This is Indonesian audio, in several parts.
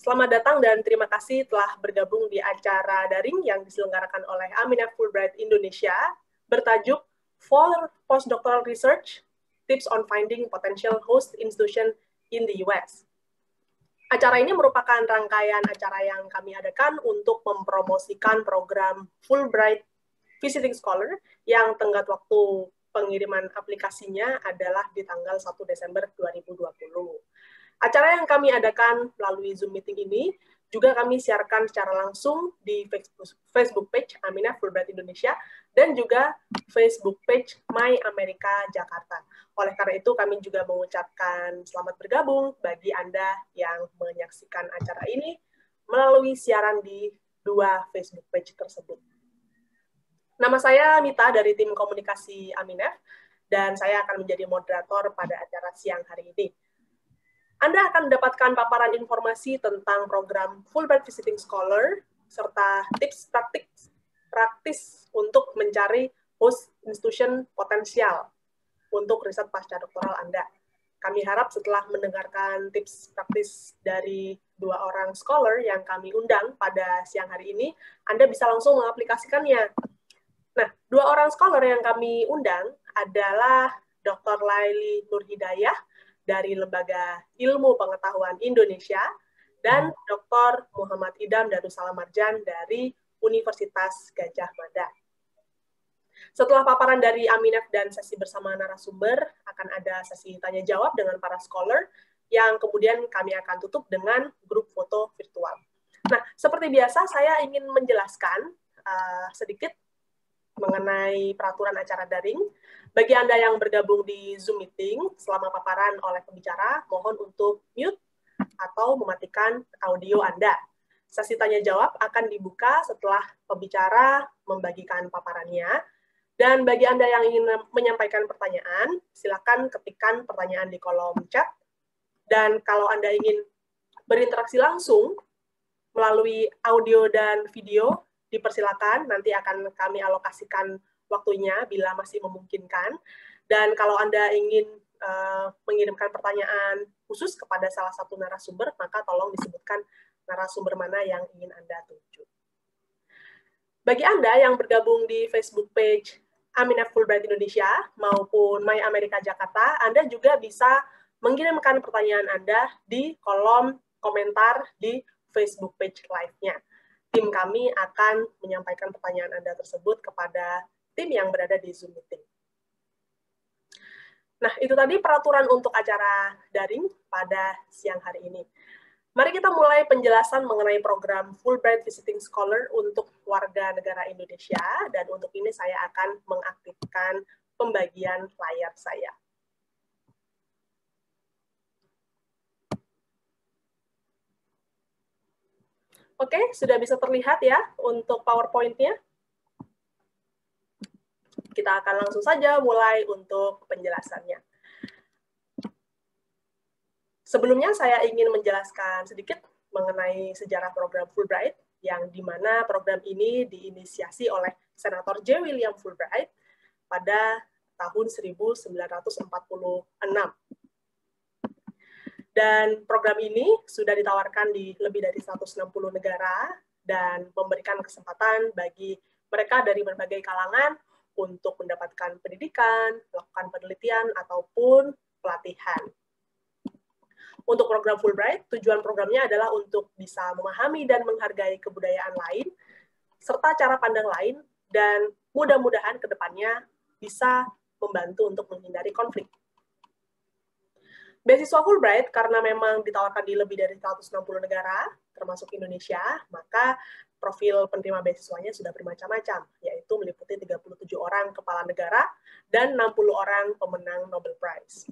Selamat datang dan terima kasih telah bergabung di acara daring yang diselenggarakan oleh Aminah Fulbright Indonesia bertajuk For Postdoctoral Research, Tips on Finding Potential Host Institution in the US. Acara ini merupakan rangkaian acara yang kami adakan untuk mempromosikan program Fulbright Visiting Scholar yang tenggat waktu pengiriman aplikasinya adalah di tanggal 1 Desember 2020. Acara yang kami adakan melalui Zoom meeting ini juga kami siarkan secara langsung di Facebook page Aminah Fulbright Indonesia dan juga Facebook page My America Jakarta. Oleh karena itu kami juga mengucapkan selamat bergabung bagi Anda yang menyaksikan acara ini melalui siaran di dua Facebook page tersebut. Nama saya Mita dari tim komunikasi Aminah dan saya akan menjadi moderator pada acara siang hari ini. Anda akan mendapatkan paparan informasi tentang program Fulbright Visiting Scholar, serta tips praktis untuk mencari host institution potensial untuk riset pasca doktoral Anda. Kami harap setelah mendengarkan tips praktis dari dua orang scholar yang kami undang pada siang hari ini, Anda bisa langsung mengaplikasikannya. Nah, dua orang scholar yang kami undang adalah Dr. Laili Nurhidayah, dari Lembaga Ilmu Pengetahuan Indonesia, dan Dr. Muhammad Idam Darussalam Marjan dari Universitas Gadjah Mada. Setelah paparan dari Aminah dan sesi bersama narasumber, akan ada sesi tanya-jawab dengan para scholar, yang kemudian kami akan tutup dengan grup foto virtual. Nah, seperti biasa, saya ingin menjelaskan sedikit mengenai peraturan acara daring. Bagi Anda yang bergabung di Zoom meeting selama paparan oleh pembicara, mohon untuk mute atau mematikan audio Anda. Sesi tanya-jawab akan dibuka setelah pembicara membagikan paparannya. Dan bagi Anda yang ingin menyampaikan pertanyaan, silakan ketikkan pertanyaan di kolom chat. Dan kalau Anda ingin berinteraksi langsung melalui audio dan video, dipersilakan, nanti akan kami alokasikan waktunya bila masih memungkinkan. Dan kalau Anda ingin mengirimkan pertanyaan khusus kepada salah satu narasumber, maka tolong disebutkan narasumber mana yang ingin Anda tuju. Bagi Anda yang bergabung di Facebook page Aminah Fulbright Indonesia maupun My America Jakarta, Anda juga bisa mengirimkan pertanyaan Anda di kolom komentar di Facebook page live-nya. Tim kami akan menyampaikan pertanyaan Anda tersebut kepada tim yang berada di Zoom meeting. Nah, itu tadi peraturan untuk acara daring pada siang hari ini. Mari kita mulai penjelasan mengenai program Fulbright Visiting Scholar untuk warga negara Indonesia, dan untuk ini saya akan mengaktifkan pembagian layar saya. Oke, sudah bisa terlihat ya untuk PowerPoint-nya. Kita akan langsung saja mulai untuk penjelasannya. Sebelumnya saya ingin menjelaskan sedikit mengenai sejarah program Fulbright, yang di mana program ini diinisiasi oleh Senator J. William Fulbright pada tahun 1946. Dan program ini sudah ditawarkan di lebih dari 160 negara dan memberikan kesempatan bagi mereka dari berbagai kalangan untuk mendapatkan pendidikan, melakukan penelitian, ataupun pelatihan. Untuk program Fulbright, tujuan programnya adalah untuk bisa memahami dan menghargai kebudayaan lain, serta cara pandang lain, dan mudah-mudahan ke depannya bisa membantu untuk menghindari konflik. Beasiswa Fulbright, karena memang ditawarkan di lebih dari 160 negara, termasuk Indonesia, maka profil penerima beasiswanya sudah bermacam-macam, yaitu meliputi 37 orang kepala negara dan 60 orang pemenang Nobel Prize.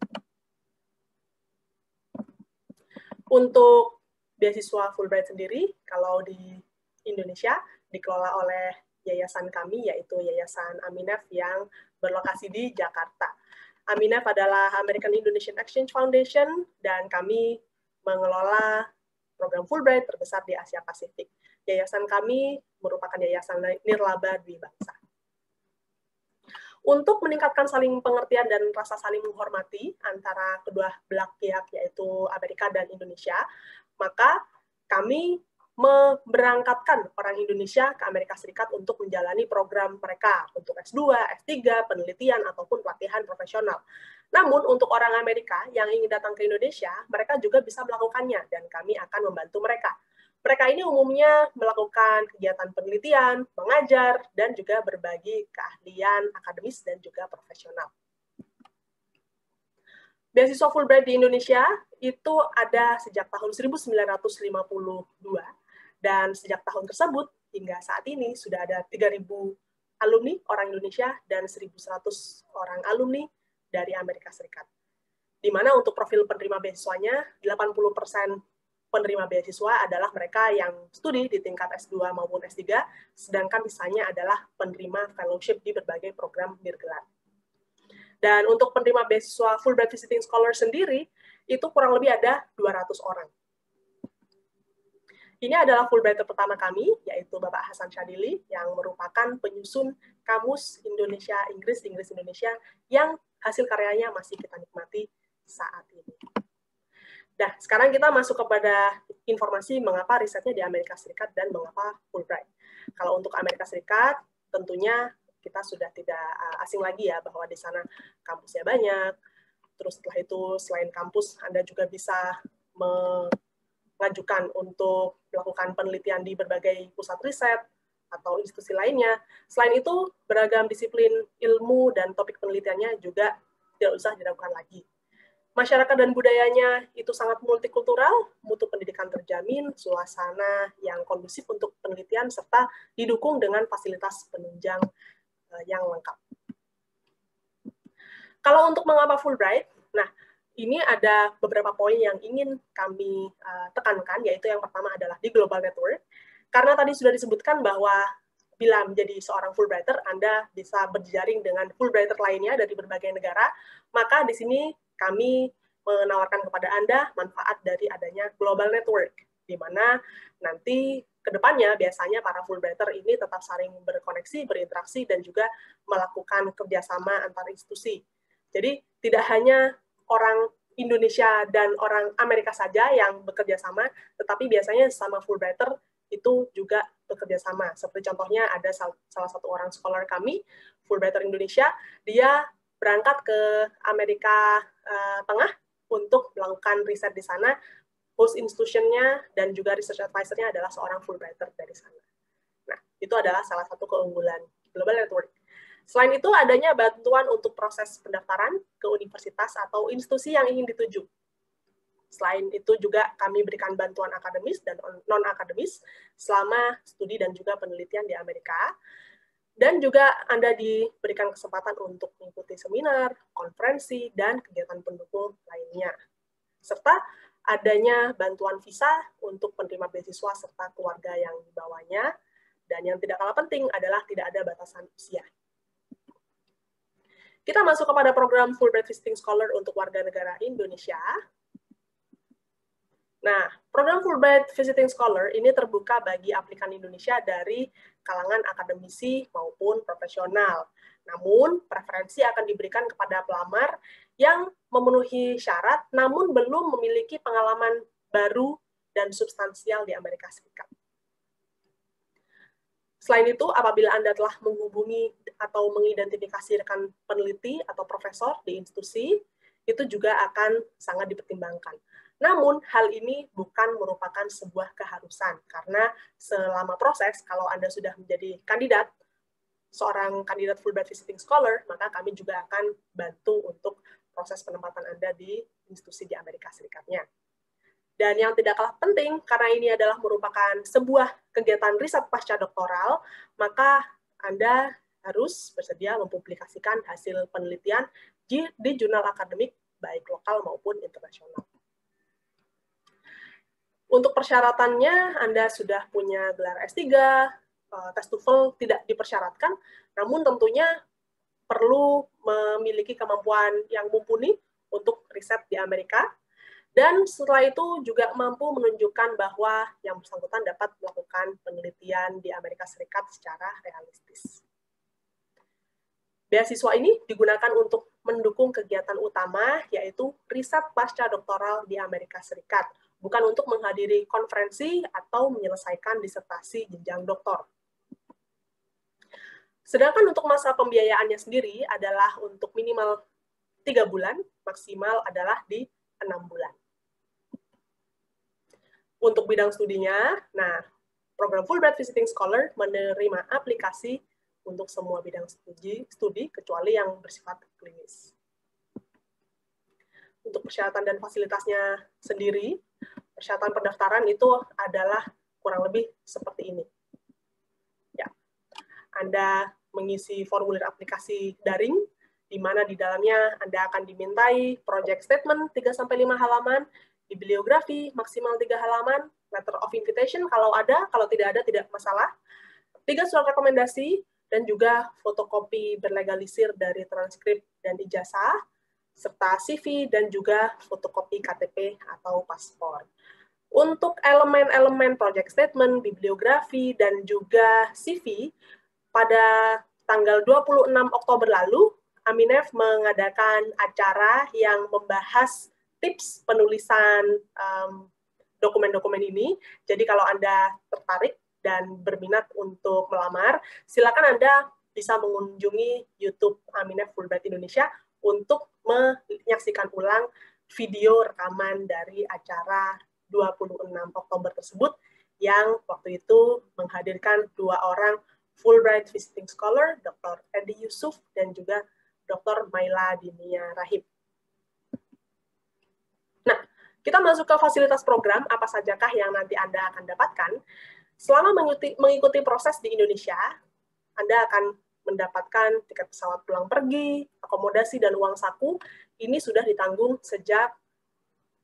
Untuk beasiswa Fulbright sendiri, kalau di Indonesia, dikelola oleh yayasan kami, yaitu Yayasan Aminah yang berlokasi di Jakarta. Aminah adalah American Indonesian Exchange Foundation, dan kami mengelola program Fulbright terbesar di Asia Pasifik. Yayasan kami merupakan yayasan nirlaba dwibangsa. Untuk meningkatkan saling pengertian dan rasa saling menghormati antara kedua belah pihak, yaitu Amerika dan Indonesia, maka kami memberangkatkan orang Indonesia ke Amerika Serikat untuk menjalani program mereka untuk S2, S3, penelitian, ataupun pelatihan profesional. Namun, untuk orang Amerika yang ingin datang ke Indonesia, mereka juga bisa melakukannya, dan kami akan membantu mereka. Mereka ini umumnya melakukan kegiatan penelitian, mengajar, dan juga berbagi keahlian akademis dan juga profesional. Beasiswa Fulbright di Indonesia itu ada sejak tahun 1952, dan sejak tahun tersebut hingga saat ini sudah ada 3.000 alumni orang Indonesia dan 1.100 orang alumni dari Amerika Serikat. Di mana untuk profil penerima beasiswanya, 80% penerima beasiswa adalah mereka yang studi di tingkat S2 maupun S3, sedangkan sisanya adalah penerima fellowship di berbagai program bergelar. Dan untuk penerima beasiswa Fulbright Visiting Scholar sendiri, itu kurang lebih ada 200 orang. Ini adalah Fulbrighter pertama kami, yaitu Bapak Hasan Syadili, yang merupakan penyusun Kamus Indonesia-Inggris, Inggris-Indonesia, yang hasil karyanya masih kita nikmati saat ini. Nah, sekarang kita masuk kepada informasi mengapa risetnya di Amerika Serikat dan mengapa Fulbright. Kalau untuk Amerika Serikat, tentunya kita sudah tidak asing lagi ya, bahwa di sana kampusnya banyak. Terus setelah itu, selain kampus, Anda juga bisa mengajukan untuk melakukan penelitian di berbagai pusat riset atau institusi lainnya. Selain itu, beragam disiplin ilmu dan topik penelitiannya juga tidak usah diragukan lagi. Masyarakat dan budayanya itu sangat multikultural, mutu pendidikan terjamin, suasana yang kondusif untuk penelitian, serta didukung dengan fasilitas penunjang yang lengkap. Kalau untuk mengapa Fulbright, nah ini ada beberapa poin yang ingin kami tekankan, yaitu yang pertama adalah di Global Network. Karena tadi sudah disebutkan bahwa bila menjadi seorang Fulbrighter, Anda bisa berjejaring dengan Fulbrighter lainnya dari berbagai negara, maka di sini kami menawarkan kepada Anda manfaat dari adanya Global Network, di mana nanti kedepannya biasanya para Fulbrighter ini tetap saling berkoneksi, berinteraksi, dan juga melakukan kerjasama antar institusi. Jadi tidak hanya orang Indonesia dan orang Amerika saja yang bekerja sama, tetapi biasanya sama Fulbrighter itu juga bekerja sama. Seperti contohnya ada salah satu orang scholar kami, Fulbrighter Indonesia, dia berangkat ke Amerika Tengah untuk melakukan riset di sana. Host institutionnya dan juga research advisor-nya adalah seorang Fulbrighter dari sana. Nah, itu adalah salah satu keunggulan Global Network. Selain itu, adanya bantuan untuk proses pendaftaran ke universitas atau institusi yang ingin dituju. Selain itu juga kami berikan bantuan akademis dan non-akademis selama studi dan juga penelitian di Amerika. Dan juga Anda diberikan kesempatan untuk mengikuti seminar, konferensi, dan kegiatan pendukung lainnya. Serta adanya bantuan visa untuk penerima beasiswa serta keluarga yang dibawanya. Dan yang tidak kalah penting adalah tidak ada batasan usia. Kita masuk kepada program Fulbright Visiting Scholar untuk warga negara Indonesia. Nah, program Fulbright Visiting Scholar ini terbuka bagi aplikan Indonesia dari kalangan akademisi maupun profesional. Namun, preferensi akan diberikan kepada pelamar yang memenuhi syarat, namun belum memiliki pengalaman baru dan substansial di Amerika Serikat. Selain itu, apabila Anda telah menghubungi atau mengidentifikasi rekan peneliti atau profesor di institusi, itu juga akan sangat dipertimbangkan. Namun, hal ini bukan merupakan sebuah keharusan, karena selama proses, kalau Anda sudah menjadi kandidat, seorang kandidat Fulbright Visiting Scholar, maka kami juga akan bantu untuk proses penempatan Anda di institusi di Amerika Serikatnya. Dan yang tidak kalah penting, karena ini adalah merupakan sebuah kegiatan riset pasca doktoral, maka Anda harus bersedia mempublikasikan hasil penelitian di jurnal akademik, baik lokal maupun internasional. Untuk persyaratannya, Anda sudah punya gelar S3, tes TOEFL tidak dipersyaratkan, namun tentunya perlu memiliki kemampuan yang mumpuni untuk riset di Amerika, dan setelah itu juga mampu menunjukkan bahwa yang bersangkutan dapat melakukan penelitian di Amerika Serikat secara realistis. Beasiswa ini digunakan untuk mendukung kegiatan utama, yaitu riset pasca doktoral di Amerika Serikat, bukan untuk menghadiri konferensi atau menyelesaikan disertasi jenjang doktor. Sedangkan untuk masa pembiayaannya sendiri adalah untuk minimal 3 bulan, maksimal adalah di 6 bulan. Untuk bidang studinya, nah, program Fulbright Visiting Scholar menerima aplikasi untuk semua bidang studi kecuali yang bersifat klinis. Untuk persyaratan dan fasilitasnya sendiri, persyaratan pendaftaran itu adalah kurang lebih seperti ini. Ya, Anda mengisi formulir aplikasi daring, di mana di dalamnya Anda akan dimintai project statement 3-5 halaman, bibliografi maksimal 3 halaman, letter of invitation kalau ada, kalau tidak ada tidak masalah, 3 surat rekomendasi, dan juga fotokopi berlegalisir dari transkrip dan ijazah, serta CV dan juga fotokopi KTP atau paspor. Untuk elemen-elemen project statement, bibliografi, dan juga CV, pada tanggal 26 Oktober lalu, Aminef mengadakan acara yang membahas tips penulisan dokumen-dokumen ini. Jadi kalau Anda tertarik dan berminat untuk melamar, silakan Anda bisa mengunjungi YouTube Aminef Fulbright Indonesia untuk menyaksikan ulang video rekaman dari acara 26 Oktober tersebut yang waktu itu menghadirkan 2 orang Fulbright Visiting Scholar, Dr. Edi Yusuf dan juga Dr. Maila Dinia Rahib. Nah, kita masuk ke fasilitas program, apa sajakah yang nanti Anda akan dapatkan. Selama mengikuti proses di Indonesia, Anda akan mendapatkan tiket pesawat pulang pergi, akomodasi, dan uang saku. Ini sudah ditanggung sejak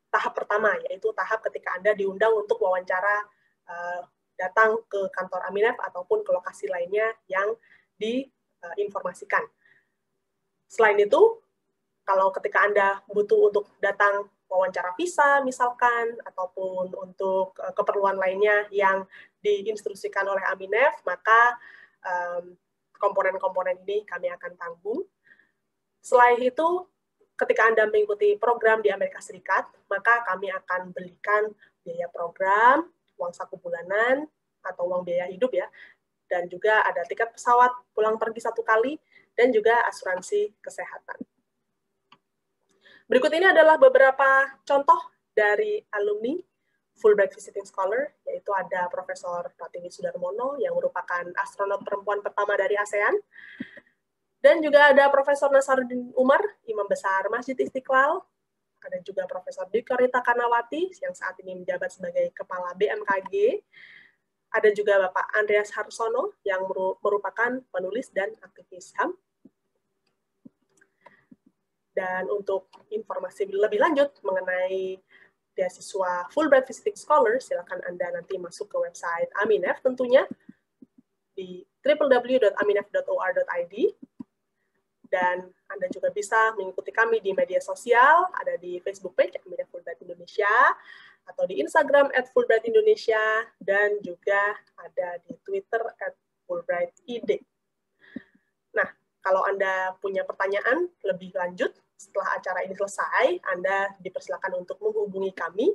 tahap pertama, yaitu tahap ketika Anda diundang untuk wawancara datang ke kantor Aminef ataupun ke lokasi lainnya yang diinformasikan. Selain itu, kalau ketika Anda butuh untuk datang wawancara visa misalkan, ataupun untuk keperluan lainnya yang diinstruksikan oleh Aminef, maka komponen-komponen ini kami akan tanggung. Selain itu, ketika Anda mengikuti program di Amerika Serikat, maka kami akan berikan biaya program, uang saku bulanan, atau uang biaya hidup ya, dan juga ada tiket pesawat pulang pergi 1 kali, dan juga asuransi kesehatan. Berikut ini adalah beberapa contoh dari alumni Fulbright Visiting Scholar, yaitu ada Profesor Pratiwi Sudarmono, yang merupakan astronot perempuan pertama dari ASEAN, dan juga ada Profesor Nasaruddin Umar, Imam Besar Masjid Istiqlal, ada juga Profesor Dikorita Karnawati, yang saat ini menjabat sebagai Kepala BMKG, ada juga Bapak Andreas Harsono, yang merupakan penulis dan aktivis HAM. Dan untuk informasi lebih lanjut mengenai beasiswa Fulbright Visiting Scholar, silakan Anda nanti masuk ke website Aminef tentunya, di www.aminef.or.id, dan Anda juga bisa mengikuti kami di media sosial, ada di Facebook page Aminef Fulbright Indonesia, atau di Instagram @FulbrightIndonesia, dan juga ada di Twitter @FulbrightID. Nah, kalau Anda punya pertanyaan lebih lanjut, setelah acara ini selesai, Anda dipersilakan untuk menghubungi kami.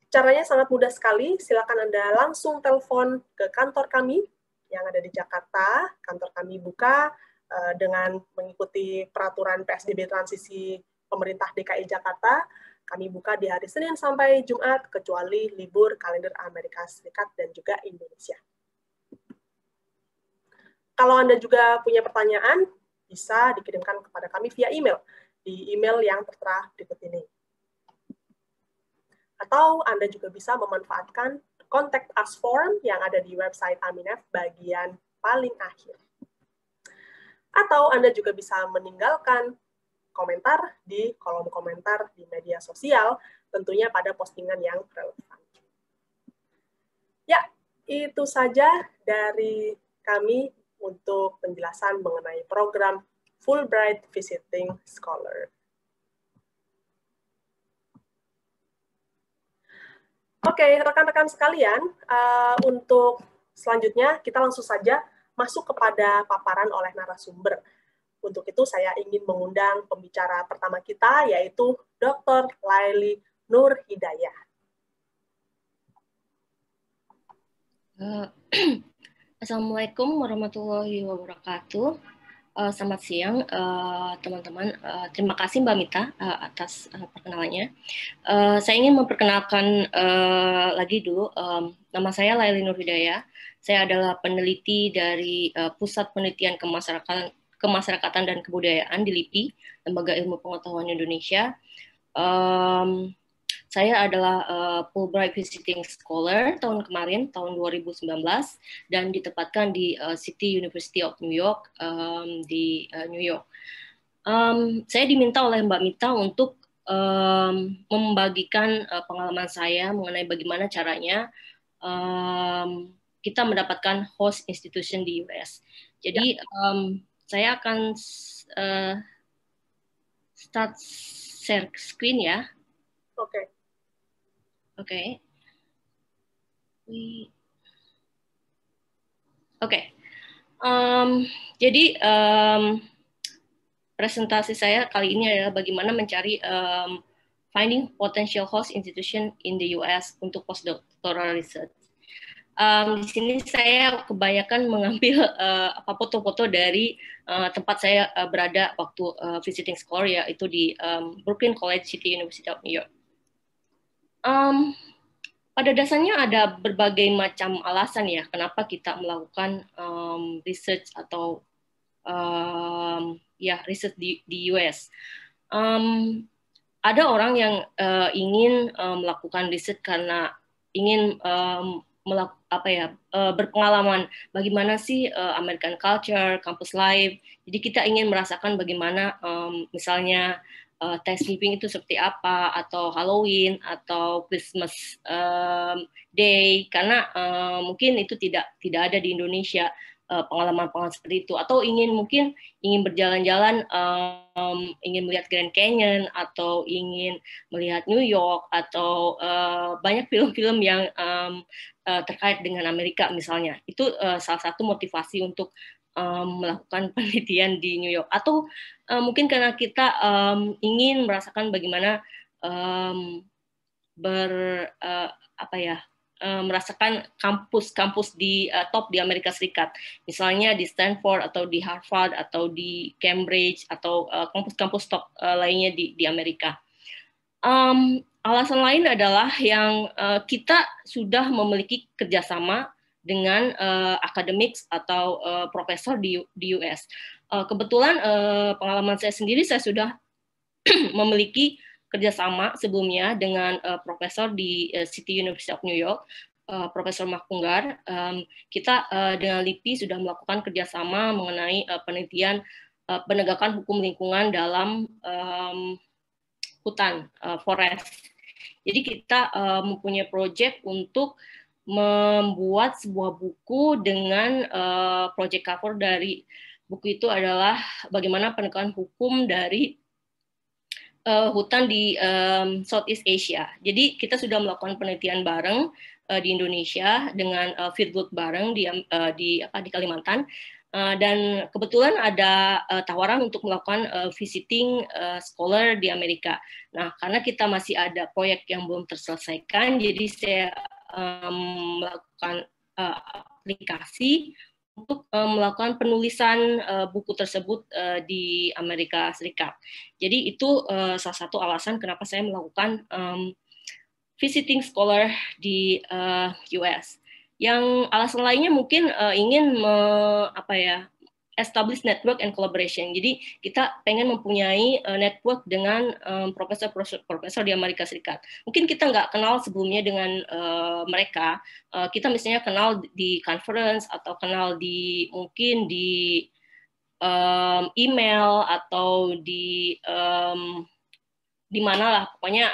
Caranya sangat mudah sekali, silakan Anda langsung telepon ke kantor kami yang ada di Jakarta. Kantor kami buka dengan mengikuti peraturan PSBB transisi pemerintah DKI Jakarta. Kami buka di hari Senin sampai Jumat, kecuali libur kalender Amerika Serikat dan juga Indonesia. Kalau Anda juga punya pertanyaan, bisa dikirimkan kepada kami via email, di email yang tertera berikut ini. Atau Anda juga bisa memanfaatkan Contact Us form yang ada di website Aminef bagian paling akhir. Atau Anda juga bisa meninggalkan komentar di kolom komentar di media sosial, tentunya pada postingan yang relevan. Ya, itu saja dari kami untuk penjelasan mengenai program Fulbright Visiting Scholar. Oke, rekan-rekan sekalian, untuk selanjutnya kita langsung saja masuk kepada paparan oleh narasumber. Untuk itu saya ingin mengundang pembicara pertama kita, yaitu Dr. Laili Nur Hidayah. Uh, Assalamualaikum warahmatullahi wabarakatuh. Selamat siang teman-teman. Terima kasih Mbak Mita atas perkenalannya. Saya ingin memperkenalkan lagi dulu. Nama saya Laili Nurhidayah. Saya adalah peneliti dari Pusat Penelitian Kemasyarakatan dan Kebudayaan di LIPI, Lembaga Ilmu Pengetahuan Indonesia. Saya adalah Fulbright Visiting Scholar tahun kemarin, tahun 2019, dan ditempatkan di City University of New York di New York. Saya diminta oleh Mbak Mita untuk membagikan pengalaman saya mengenai bagaimana caranya kita mendapatkan host institution di US. Jadi saya akan start share screen ya. Oke. Oke. Oke. Jadi presentasi saya kali ini adalah bagaimana mencari finding potential host institution in the US untuk postdoctoral research. Di sini saya kebanyakan mengambil foto-foto dari tempat saya berada waktu visiting scholar, yaitu di Brooklyn College, City University of New York. Pada dasarnya ada berbagai macam alasan ya kenapa kita melakukan research atau research di US. Ada orang yang ingin melakukan research karena ingin berpengalaman bagaimana sih American culture, campus life. Jadi kita ingin merasakan bagaimana misalnya Thanksgiving itu seperti apa, atau Halloween, atau Christmas Day, karena mungkin itu tidak ada di Indonesia pengalaman-pengalaman seperti itu, atau mungkin ingin berjalan-jalan, ingin melihat Grand Canyon, atau ingin melihat New York, atau banyak film-film yang terkait dengan Amerika misalnya. Itu salah satu motivasi untuk melakukan penelitian di New York, atau mungkin karena kita ingin merasakan bagaimana merasakan kampus-kampus di top di Amerika Serikat, misalnya di Stanford atau di Harvard atau di Cambridge atau kampus-kampus top lainnya di Amerika. Alasan lain adalah yang kita sudah memiliki kerjasama dengan academics atau profesor di US. Kebetulan pengalaman saya sendiri, saya sudah memiliki kerjasama sebelumnya dengan profesor di City University of New York, Profesor Makunggar. Kita dengan LIPI sudah melakukan kerjasama mengenai penelitian penegakan hukum lingkungan dalam hutan, forest. Jadi kita mempunyai proyek untuk membuat sebuah buku dengan project cover dari buku itu adalah bagaimana penegakan hukum dari hutan di Southeast Asia. Jadi kita sudah melakukan penelitian bareng di Indonesia dengan fieldwork bareng di Kalimantan. Dan kebetulan ada tawaran untuk melakukan visiting scholar di Amerika. Nah, karena kita masih ada proyek yang belum terselesaikan, jadi saya melakukan aplikasi untuk melakukan penulisan buku tersebut di Amerika Serikat. Jadi itu salah satu alasan kenapa saya melakukan visiting scholar di US. Yang alasan lainnya mungkin ingin establish network and collaboration. Jadi kita pengen mempunyai network dengan profesor di Amerika Serikat. Mungkin kita nggak kenal sebelumnya dengan mereka. Kita misalnya kenal di conference atau kenal mungkin di email atau di mana lah, pokoknya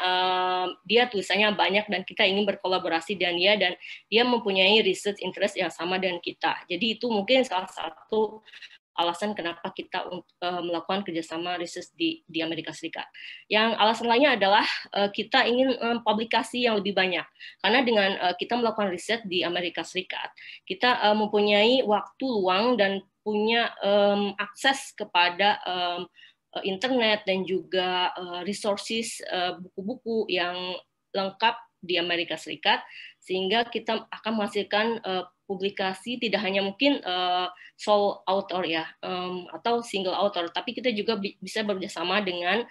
dia tulisannya banyak dan kita ingin berkolaborasi dengan dia, dan dia mempunyai research interest yang sama dengan kita. Jadi itu mungkin salah satu alasan kenapa kita melakukan kerjasama research di Amerika Serikat. Yang alasan lainnya adalah kita ingin publikasi yang lebih banyak. Karena dengan kita melakukan riset di Amerika Serikat, kita mempunyai waktu luang dan punya akses kepada internet dan juga resources buku-buku yang lengkap di Amerika Serikat, sehingga kita akan menghasilkan publikasi tidak hanya mungkin sole author ya, atau single author, tapi kita juga bisa bekerjasama dengan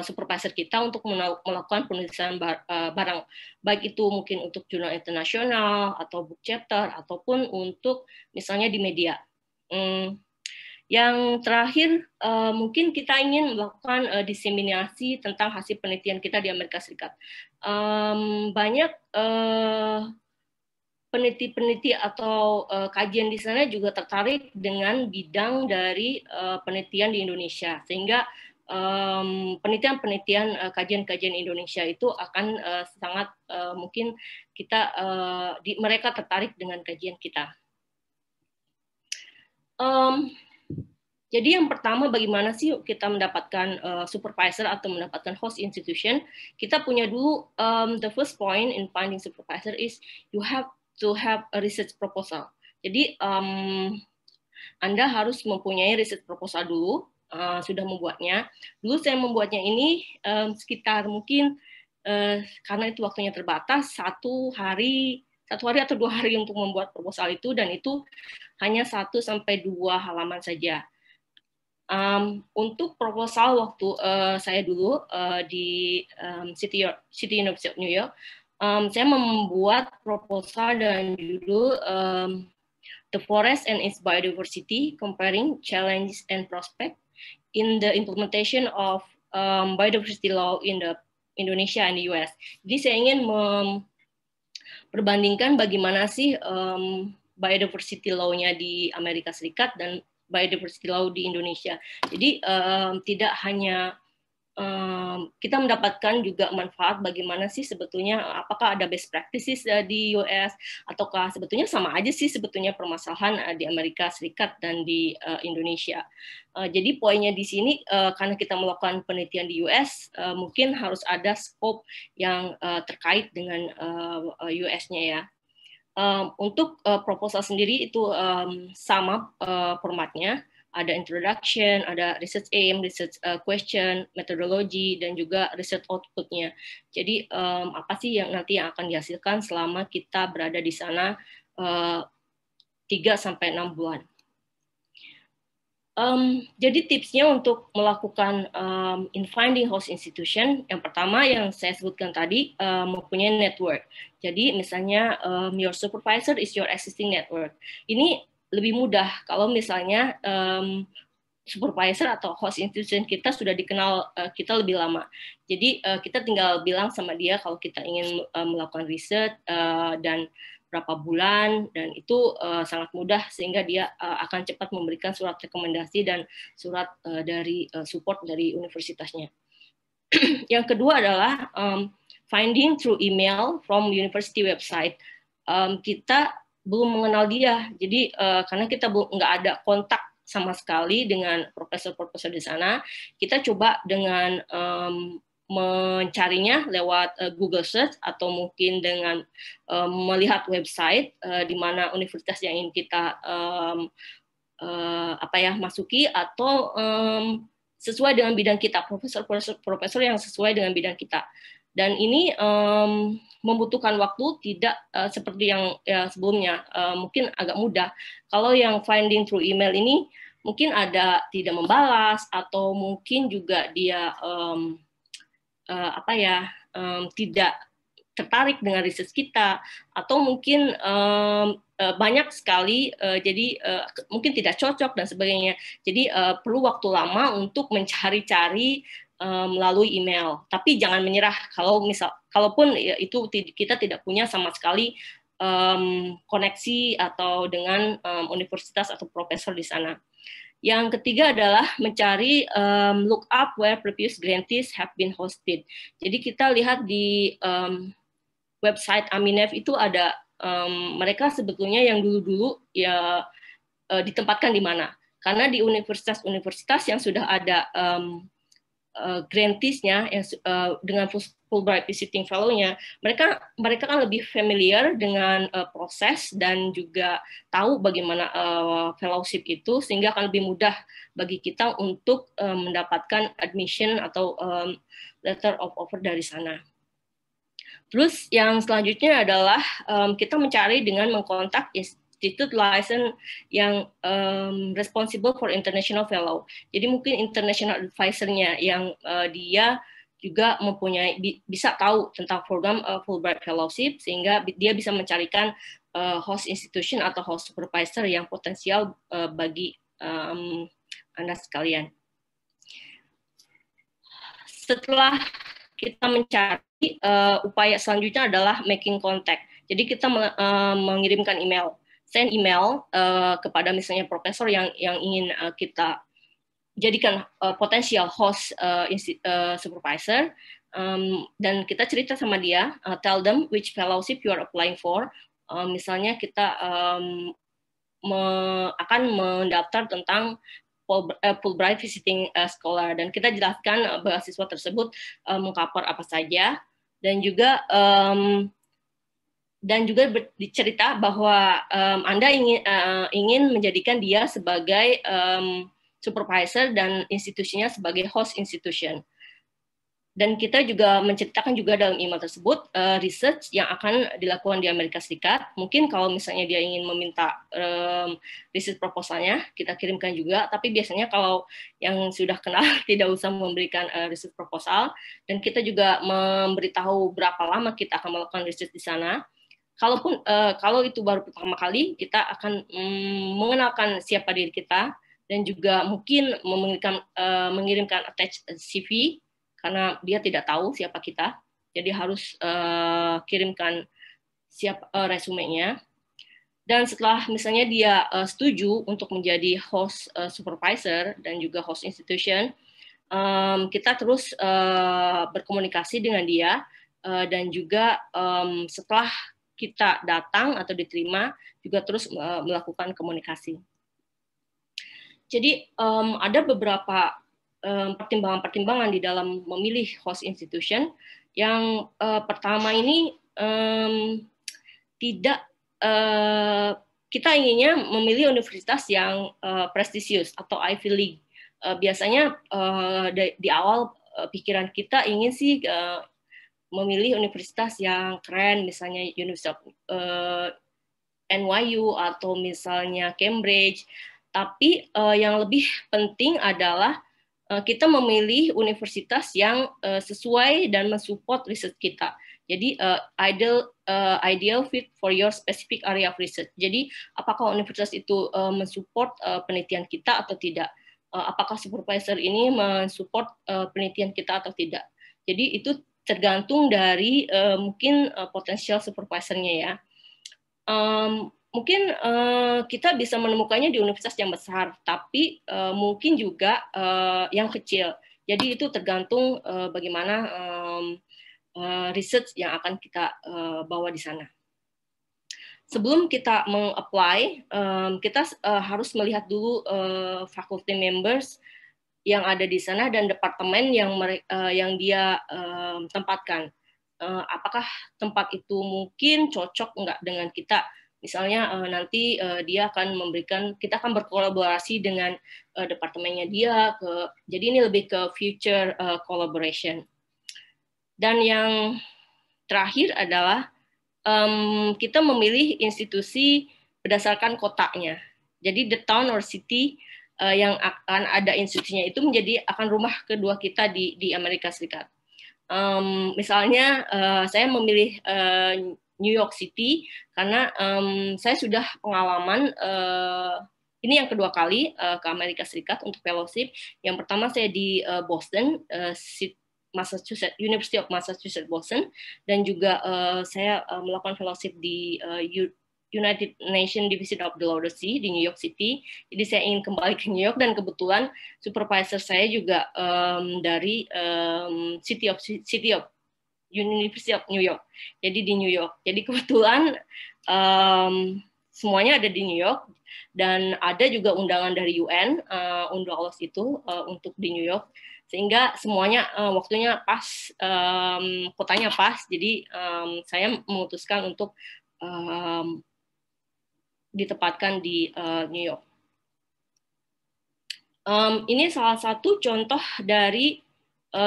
supervisor kita untuk melakukan penulisan barang, baik itu mungkin untuk jurnal internasional atau book chapter ataupun untuk misalnya di media. Yang terakhir, mungkin kita ingin melakukan diseminasi tentang hasil penelitian kita di Amerika Serikat. Banyak peneliti-peneliti atau kajian di sana juga tertarik dengan bidang dari penelitian di Indonesia, sehingga penelitian-penelitian kajian-kajian Indonesia itu akan sangat mungkin kita mereka tertarik dengan kajian kita. Jadi yang pertama, bagaimana sih kita mendapatkan supervisor atau mendapatkan host institution? Kita punya dulu, the first point in finding supervisor is you have to have a research proposal. Jadi Anda harus mempunyai research proposal dulu, sudah membuatnya. Dulu saya membuatnya ini sekitar mungkin karena itu waktunya terbatas, satu hari atau 2 hari untuk membuat proposal itu, dan itu hanya 1 sampai 2 halaman saja. Untuk proposal waktu saya dulu di City University of New York, saya membuat proposal dengan judul The Forest and its Biodiversity, Comparing Challenges and Prospects in the Implementation of Biodiversity Law in the Indonesia and the US. Jadi saya ingin perbandingkan bagaimana sih biodiversity law-nya di Amerika Serikat dan biodiversity law di Indonesia. Jadi tidak hanya kita mendapatkan juga manfaat bagaimana sih sebetulnya, apakah ada best practices di US, ataukah sebetulnya sama aja sih sebetulnya permasalahan di Amerika Serikat dan di Indonesia. Jadi poinnya di sini, karena kita melakukan penelitian di US, mungkin harus ada scope yang terkait dengan US-nya ya. Untuk proposal sendiri itu sama formatnya, ada introduction, ada research aim, research question, methodology, dan juga research output-nya. Jadi apa sih yang nanti yang akan dihasilkan selama kita berada di sana 3-6 bulan. Jadi tipsnya untuk melakukan in finding host institution, yang pertama yang saya sebutkan tadi, mempunyai network. Jadi misalnya your supervisor is your existing network. Ini lebih mudah kalau misalnya supervisor atau host institution kita sudah dikenal kita lebih lama. Jadi kita tinggal bilang sama dia kalau kita ingin melakukan riset dan berapa bulan, dan itu sangat mudah sehingga dia akan cepat memberikan surat rekomendasi dan surat dari support dari universitasnya. Yang kedua adalah finding through email from university website. Kita belum mengenal dia, jadi karena kita nggak ada kontak sama sekali dengan profesor-profesor di sana, kita coba dengan mencarinya lewat Google Search atau mungkin dengan melihat website di mana universitas yang ingin kita masuki, atau sesuai dengan bidang kita, profesor yang sesuai dengan bidang kita. Dan ini membutuhkan waktu, tidak seperti yang sebelumnya, mungkin agak mudah. Kalau yang finding through email ini mungkin ada tidak membalas, atau mungkin juga dia tidak tertarik dengan riset kita, atau mungkin banyak sekali, jadi mungkin tidak cocok dan sebagainya. Jadi perlu waktu lama untuk mencari-cari melalui email. Tapi jangan menyerah kalaupun itu kita tidak punya sama sekali koneksi atau dengan universitas atau profesor di sana. Yang ketiga adalah mencari look up where previous grantees have been hosted. Jadi kita lihat di website Aminef itu ada mereka sebetulnya yang dulu-dulu ya ditempatkan di mana. Karena di universitas-universitas yang sudah ada grantees-nya yang dengan Fulbright Visiting Fellow-nya, mereka kan lebih familiar dengan proses dan juga tahu bagaimana fellowship itu, sehingga akan lebih mudah bagi kita untuk mendapatkan admission atau letter of offer dari sana. Terus yang selanjutnya adalah kita mencari dengan mengkontak institute license yang responsible for international fellow. Jadi mungkin international advisor-nya yang dia juga mempunyai bisa tahu tentang program Fulbright Fellowship, sehingga dia bisa mencarikan host institution atau host supervisor yang potensial bagi Anda sekalian. Setelah kita mencari, upaya selanjutnya adalah making contact. Jadi kita mengirimkan email, send email kepada misalnya profesor yang ingin kita jadikan potensial host supervisor, dan kita cerita sama dia, tell them which fellowship you are applying for. Misalnya kita akan mendaftar tentang Fulbright Visiting Scholar, dan kita jelaskan beasiswa tersebut mengcover apa saja, dan juga dicerita bahwa Anda ingin menjadikan dia sebagai supervisor dan institusinya sebagai host institution. Dan kita juga menceritakan juga dalam email tersebut research yang akan dilakukan di Amerika Serikat. Mungkin kalau misalnya dia ingin meminta research proposalnya, kita kirimkan juga. Tapi biasanya kalau yang sudah kenal tidak usah memberikan research proposal. Dan kita juga memberitahu berapa lama kita akan melakukan research di sana. Kalau itu baru pertama kali, kita akan mengenalkan siapa diri kita, dan juga mungkin mengirimkan attached CV, karena dia tidak tahu siapa kita, jadi harus kirimkan resumenya. Dan setelah misalnya dia setuju untuk menjadi host supervisor dan juga host institution, kita terus berkomunikasi dengan dia, dan juga setelah kita datang atau diterima, juga terus melakukan komunikasi. Jadi ada beberapa pertimbangan-pertimbangan di dalam memilih host institution. Yang pertama ini kita inginnya memilih universitas yang prestisius atau Ivy League. Biasanya di awal pikiran kita ingin sih memilih universitas yang keren, misalnya Universitas NYU atau misalnya Cambridge. Tapi yang lebih penting adalah kita memilih universitas yang sesuai dan mensupport riset kita. Jadi ideal fit for your specific area of research. Jadi apakah universitas itu mensupport penelitian kita atau tidak? Apakah supervisor ini mensupport penelitian kita atau tidak? Jadi itu tergantung dari mungkin potensial supervisornya ya. Mungkin kita bisa menemukannya di universitas yang besar, tapi mungkin juga yang kecil. Jadi itu tergantung bagaimana research yang akan kita bawa di sana. Sebelum kita meng-apply, kita harus melihat dulu faculty members yang ada di sana dan departemen yang dia tempatkan. Apakah tempat itu mungkin cocok nggak dengan kita? Misalnya nanti dia akan kita akan berkolaborasi dengan departemennya dia, jadi ini lebih ke future collaboration. Dan yang terakhir adalah kita memilih institusi berdasarkan kotanya. Jadi the town or city yang akan ada institusinya itu akan rumah kedua kita di Amerika Serikat. Misalnya saya memilih New York City karena saya sudah pengalaman ini yang kedua kali ke Amerika Serikat untuk fellowship. Yang pertama saya di Boston, Massachusetts, University of Massachusetts Boston, dan juga saya melakukan fellowship di United Nations Division of the Lauder Sea di New York City. Jadi saya ingin kembali ke New York, dan kebetulan supervisor saya juga dari University of New York. Jadi di New York. Jadi kebetulan semuanya ada di New York, dan ada juga undangan dari UN, UNDOLOS itu untuk di New York, sehingga semuanya waktunya pas, kotanya pas. Jadi saya memutuskan untuk ditempatkan di New York. Ini salah satu contoh dari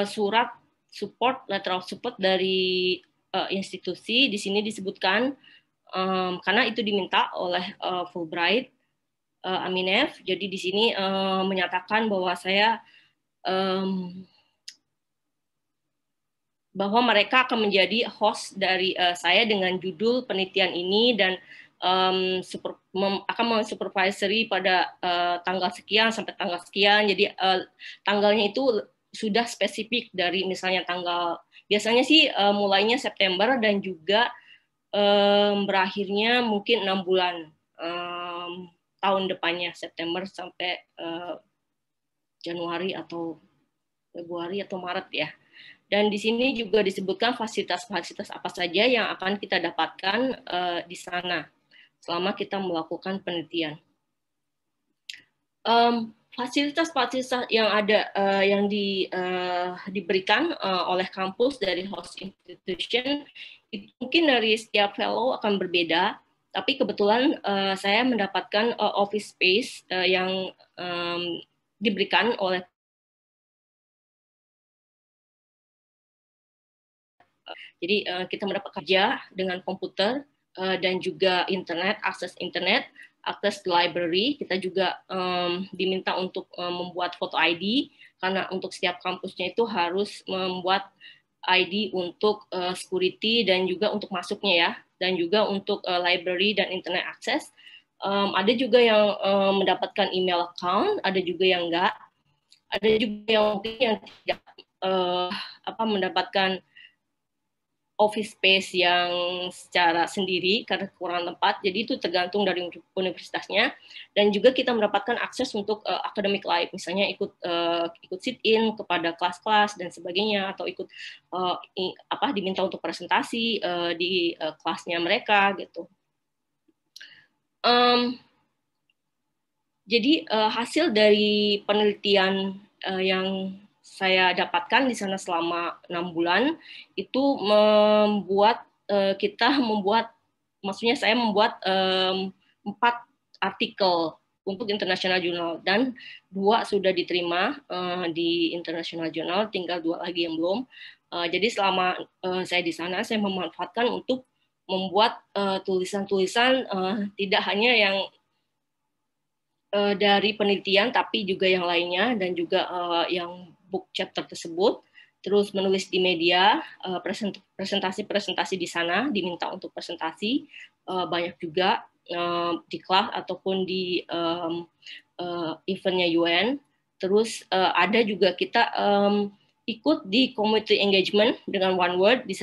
surat support, letter of support dari institusi. Di sini disebutkan karena itu diminta oleh Fulbright Aminef. Jadi di sini menyatakan bahwa bahwa mereka akan menjadi host dari saya dengan judul penelitian ini dan akan mensupervisory pada tanggal sekian sampai tanggal sekian. Jadi tanggalnya itu sudah spesifik dari misalnya tanggal biasanya sih mulainya September dan juga berakhirnya mungkin 6 bulan tahun depannya September sampai Januari atau Februari atau Maret ya. Dan di sini juga disebutkan fasilitas-fasilitas apa saja yang akan kita dapatkan di sana selama kita melakukan penelitian. Fasilitas-fasilitas yang ada yang diberikan oleh kampus dari host institution itu mungkin dari setiap fellow akan berbeda, tapi kebetulan saya mendapatkan office space yang diberikan oleh jadi kita mendapat kerja dengan komputer dan juga internet, akses library. Kita juga diminta untuk membuat foto ID karena untuk setiap kampusnya itu harus membuat ID untuk security dan juga untuk masuknya ya, dan juga untuk library dan internet access. Ada juga yang mendapatkan email account, ada juga yang enggak. Ada juga yang mungkin yang tidak mendapatkan office space yang secara sendiri karena kekurangan tempat, jadi itu tergantung dari universitasnya. Dan juga kita mendapatkan akses untuk academic life, misalnya ikut sit-in kepada kelas-kelas dan sebagainya, atau ikut diminta untuk presentasi di kelasnya mereka gitu. Jadi hasil dari penelitian yang saya dapatkan di sana selama 6 bulan itu membuat maksudnya saya membuat 4 artikel untuk International Journal dan 2 sudah diterima di International Journal, tinggal 2 lagi yang belum. Jadi selama saya di sana saya memanfaatkan untuk membuat tulisan-tulisan tidak hanya yang dari penelitian tapi juga yang lainnya dan juga yang book chapter tersebut, terus menulis di media, presentasi-presentasi di sana, diminta untuk presentasi, banyak juga di kelas ataupun di eventnya UN. Terus ada juga kita ikut di community engagement dengan One World. Di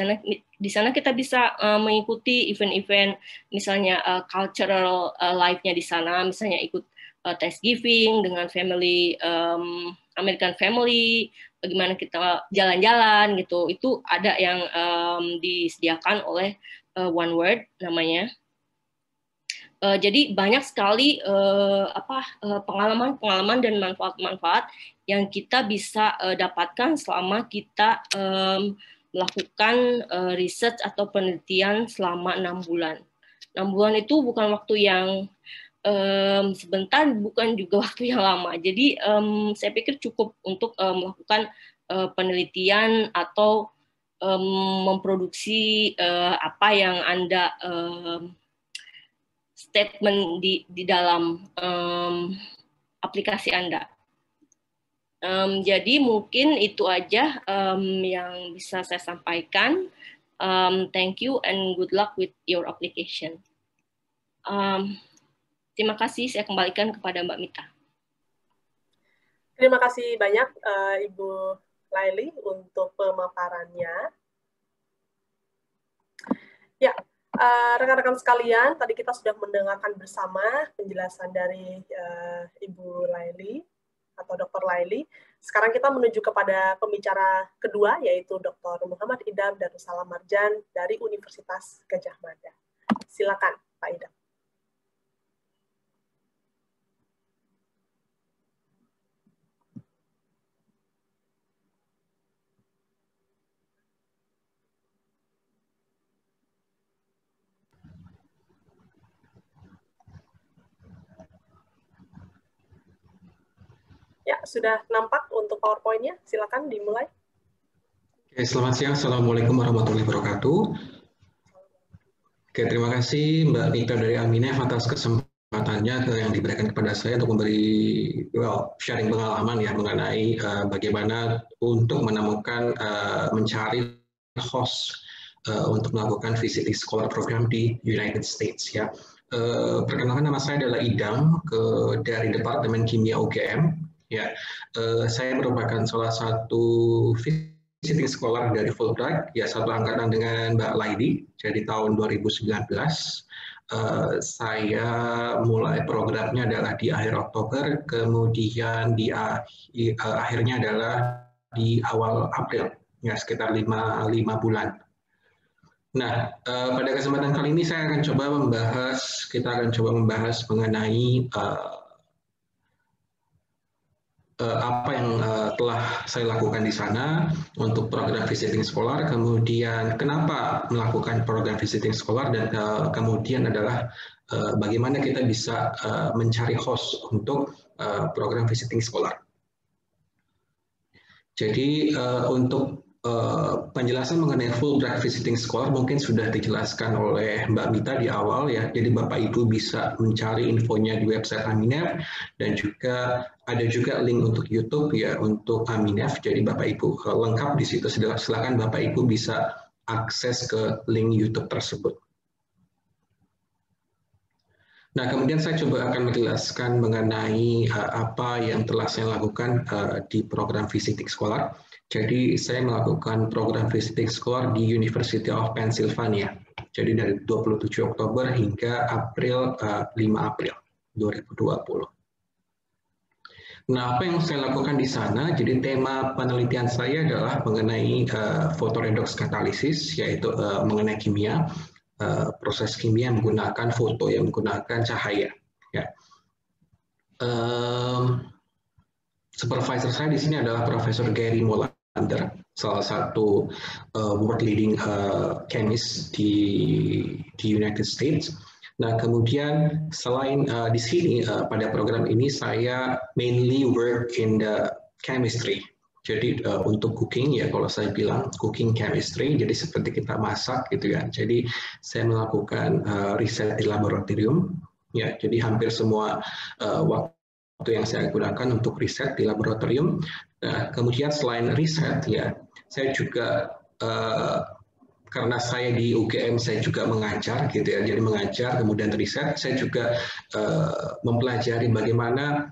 sana kita bisa mengikuti event-event, misalnya cultural life-nya di sana, misalnya ikut Thanksgiving dengan family American family, bagaimana kita jalan-jalan gitu. Itu ada yang disediakan oleh One World namanya. Jadi banyak sekali pengalaman-pengalaman dan manfaat-manfaat yang kita bisa dapatkan selama kita melakukan research atau penelitian selama 6 bulan. 6 bulan itu bukan waktu yang sebentar, bukan juga waktu yang lama. Jadi saya pikir cukup untuk melakukan penelitian atau memproduksi apa yang Anda statement di dalam aplikasi Anda. Jadi mungkin itu aja yang bisa saya sampaikan. Thank you and good luck with your application. Terima kasih, saya kembalikan kepada Mbak Mita. Terima kasih banyak Ibu Laili untuk pemaparannya. Ya, rekan-rekan sekalian, tadi kita sudah mendengarkan bersama penjelasan dari Ibu Laili atau Dr. Laili. Sekarang kita menuju kepada pembicara kedua, yaitu Dr. Muhammad Idam Darussalam Marjan dari Universitas Gadjah Mada. Silakan, Pak Idam. Ya, sudah nampak untuk PowerPoint-nya. Silakan dimulai. Oke, selamat siang. Assalamualaikum warahmatullahi wabarakatuh. Oke, terima kasih Mbak Nita dari Aminef atas kesempatannya yang diberikan kepada saya untuk memberi sharing pengalaman ya mengenai bagaimana untuk menemukan mencari host untuk melakukan visiting scholar program di United States ya. Perkenalkan, nama saya adalah Idam dari Departemen Kimia UGM ya. Saya merupakan salah satu visiting scholar dari Fulbright, ya satu angkatan dengan Mbak Laidi. Jadi tahun 2019 saya mulai programnya adalah di akhir Oktober, kemudian di akhirnya adalah di awal April, ya sekitar 5 bulan. Nah, pada kesempatan kali ini kita akan coba membahas mengenai apa yang telah saya lakukan di sana untuk program visiting scholar, kemudian kenapa melakukan program visiting scholar, dan kemudian adalah bagaimana kita bisa mencari host untuk program visiting scholar. Jadi untuk penjelasan mengenai Fulbright Visiting Scholar mungkin sudah dijelaskan oleh Mbak Mita di awal ya. Jadi Bapak Ibu bisa mencari infonya di website Aminef, dan juga ada juga link untuk YouTube ya untuk Aminef. Jadi Bapak Ibu lengkap di situ. Silakan Bapak Ibu bisa akses ke link YouTube tersebut. Nah, kemudian saya coba akan menjelaskan mengenai apa yang telah saya lakukan di program Visiting Scholar. Jadi saya melakukan program Visiting Scholar di University of Pennsylvania. Jadi dari 27 Oktober hingga 5 April 2020. Nah, apa yang saya lakukan di sana? Jadi tema penelitian saya adalah mengenai photoredox katalisis, yaitu mengenai kimia, proses kimia menggunakan foto yang menggunakan cahaya. Ya. Supervisor saya di sini adalah Profesor Gary Molander, salah satu world leading chemist di United States. Nah, kemudian selain di sini pada program ini saya mainly work in the chemistry. Jadi untuk cooking ya, kalau saya bilang cooking chemistry, jadi seperti kita masak gitu ya. Jadi saya melakukan riset di laboratorium ya. Jadi hampir semua waktu yang saya gunakan untuk riset di laboratorium. Nah, kemudian selain riset ya, saya juga karena saya di UGM saya juga mengajar gitu ya. Jadi mengajar kemudian riset, saya juga mempelajari bagaimana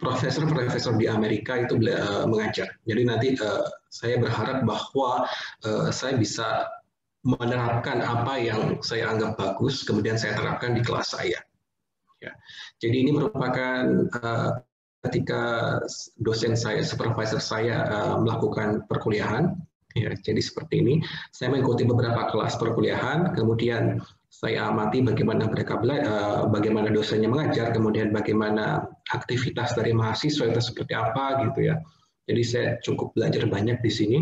profesor-profesor di Amerika itu mengajar. Jadi nanti saya berharap bahwa saya bisa menerapkan apa yang saya anggap bagus, kemudian saya terapkan di kelas saya. Ya. Jadi ini merupakan ketika dosen saya, supervisor saya melakukan perkuliahan. Ya, jadi seperti ini, saya mengikuti beberapa kelas perkuliahan, kemudian saya amati bagaimana mereka bagaimana dosennya mengajar, kemudian bagaimana aktivitas dari mahasiswa itu seperti apa gitu ya. Jadi saya cukup belajar banyak di sini.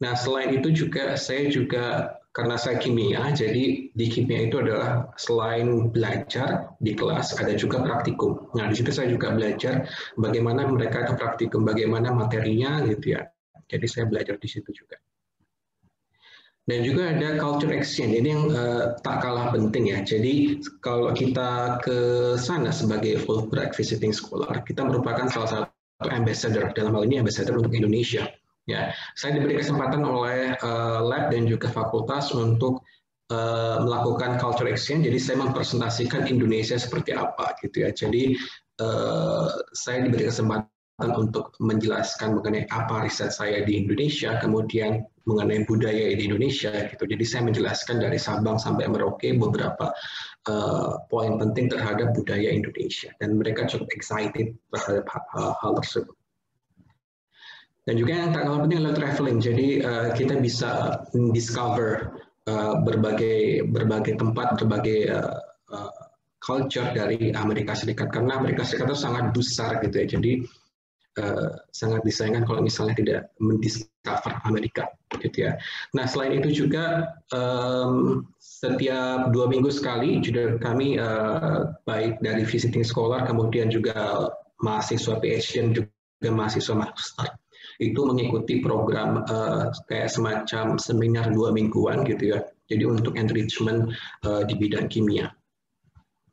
Nah, selain itu juga saya karena saya kimia, jadi di kimia itu adalah selain belajar di kelas ada juga praktikum. Nah, di situ saya juga belajar bagaimana mereka itu praktikum, bagaimana materinya gitu ya. Jadi saya belajar di situ juga. Dan juga ada culture exchange, ini yang tak kalah penting ya. Jadi kalau kita ke sana sebagai Fulbright Visiting Scholar, kita merupakan salah satu ambassador, dalam hal ini ambassador untuk Indonesia. Ya, saya diberi kesempatan oleh lab dan juga fakultas untuk melakukan culture exchange. Jadi saya mempresentasikan Indonesia seperti apa gitu ya. Jadi saya diberi kesempatan untuk menjelaskan mengenai apa riset saya di Indonesia, kemudian mengenai budaya di Indonesia gitu. Jadi saya menjelaskan dari Sabang sampai Merauke beberapa poin penting terhadap budaya Indonesia, dan mereka cukup excited terhadap hal tersebut. Dan juga yang tak kalah penting adalah traveling. Jadi kita bisa discover berbagai tempat, berbagai culture dari Amerika Serikat, karena Amerika Serikat itu sangat besar gitu ya. Jadi sangat disayangkan kalau misalnya tidak mendiscover Amerika gitu ya. Nah, selain itu juga setiap 2 minggu sekali juga kami baik dari visiting scholar kemudian juga mahasiswa PhD dan juga mahasiswa master, itu mengikuti program kayak semacam seminar 2 mingguan gitu ya. Jadi untuk enrichment di bidang kimia.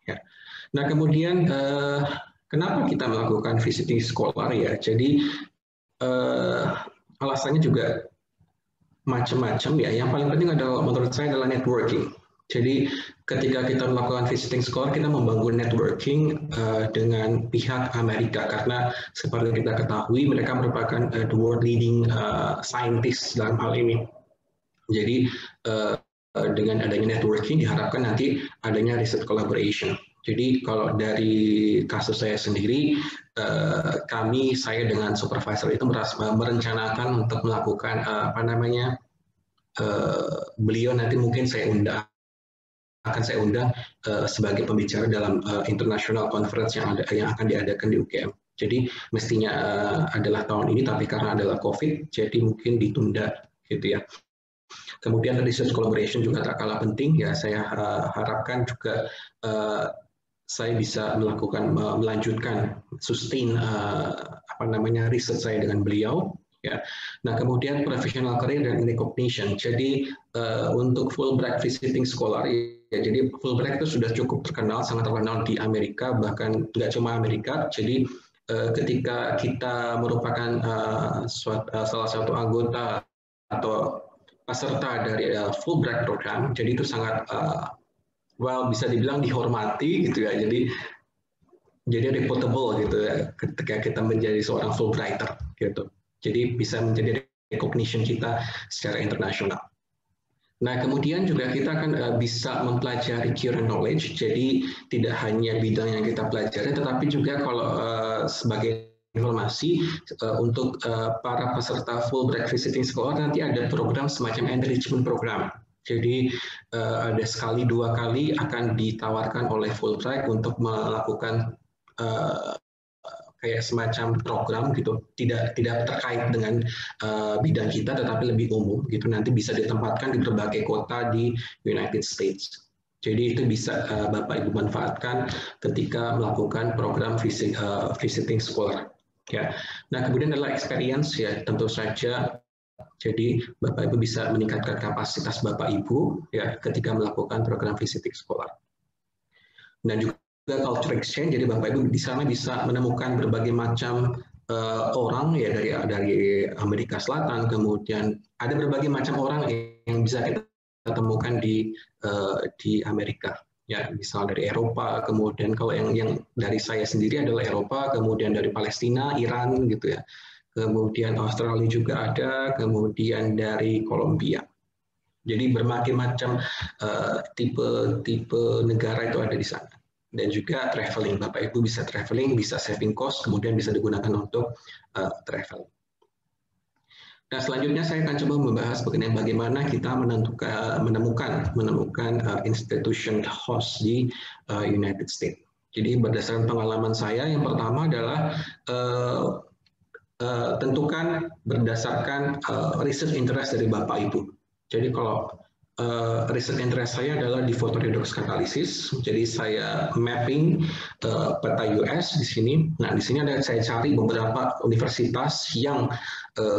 Ya. Nah kemudian kenapa kita melakukan visiting scholar ya? Jadi alasannya juga macam-macam ya. Yang paling penting adalah menurut saya adalah networking. Jadi ketika kita melakukan visiting scholar, kita membangun networking dengan pihak Amerika karena seperti kita ketahui mereka merupakan the world leading scientist dalam hal ini. Jadi dengan adanya networking diharapkan nanti adanya research collaboration. Jadi kalau dari kasus saya sendiri, saya dengan supervisor itu merencanakan untuk melakukan beliau nanti mungkin akan saya undang sebagai pembicara dalam international conference yang akan diadakan di UGM. Jadi mestinya adalah tahun ini, tapi karena adalah COVID, jadi mungkin ditunda gitu ya. Kemudian research collaboration juga tak kalah penting ya. Saya harapkan juga saya bisa melanjutkan sustain riset saya dengan beliau. Ya. Nah kemudian professional career dan recognition. Jadi untuk Fulbright visiting scholar, ya, jadi Fulbright itu sudah cukup terkenal, sangat terkenal di Amerika, bahkan nggak cuma Amerika. Jadi ketika kita merupakan salah satu anggota atau peserta dari Fulbright program, jadi itu sangat bisa dibilang dihormati gitu ya. Jadi reputable gitu ya ketika kita menjadi seorang Fulbrighter gitu. Jadi bisa menjadi recognition kita secara internasional. Nah, kemudian juga kita akan bisa mempelajari current knowledge. Jadi tidak hanya bidang yang kita pelajari, tetapi juga kalau sebagai informasi untuk para peserta Fulbright Visiting Scholar nanti ada program semacam enrichment program. Jadi ada sekali 2 kali akan ditawarkan oleh Fulbright untuk melakukan kayak semacam program gitu, tidak terkait dengan bidang kita, tetapi lebih umum gitu. Nanti bisa ditempatkan di berbagai kota di United States. Jadi itu bisa Bapak Ibu manfaatkan ketika melakukan program visiting scholar. Ya. Nah kemudian adalah experience ya, tentu saja. Jadi Bapak Ibu bisa meningkatkan kapasitas Bapak Ibu ya ketika melakukan program visiting scholar. Dan juga culture exchange, jadi Bapak Ibu di sana bisa menemukan berbagai macam orang ya dari Amerika Selatan, kemudian ada berbagai macam orang yang bisa kita temukan di Amerika. Ya, misal dari Eropa, kemudian kalau yang dari saya sendiri adalah Eropa, kemudian dari Palestina, Iran gitu ya. Kemudian Australia juga ada, kemudian dari Kolombia. Jadi berbagai macam tipe negara itu ada di sana. Dan juga traveling, Bapak Ibu bisa traveling, bisa saving cost, kemudian bisa digunakan untuk travel. Nah selanjutnya saya akan coba membahas mengenai bagaimana kita menemukan institution host di United States. Jadi berdasarkan pengalaman saya, yang pertama adalah tentukan berdasarkan research interest dari Bapak Ibu. Jadi kalau research interest saya adalah di photoredox catalysis, jadi saya mapping peta US di sini. Nah di sini ada saya cari beberapa universitas yang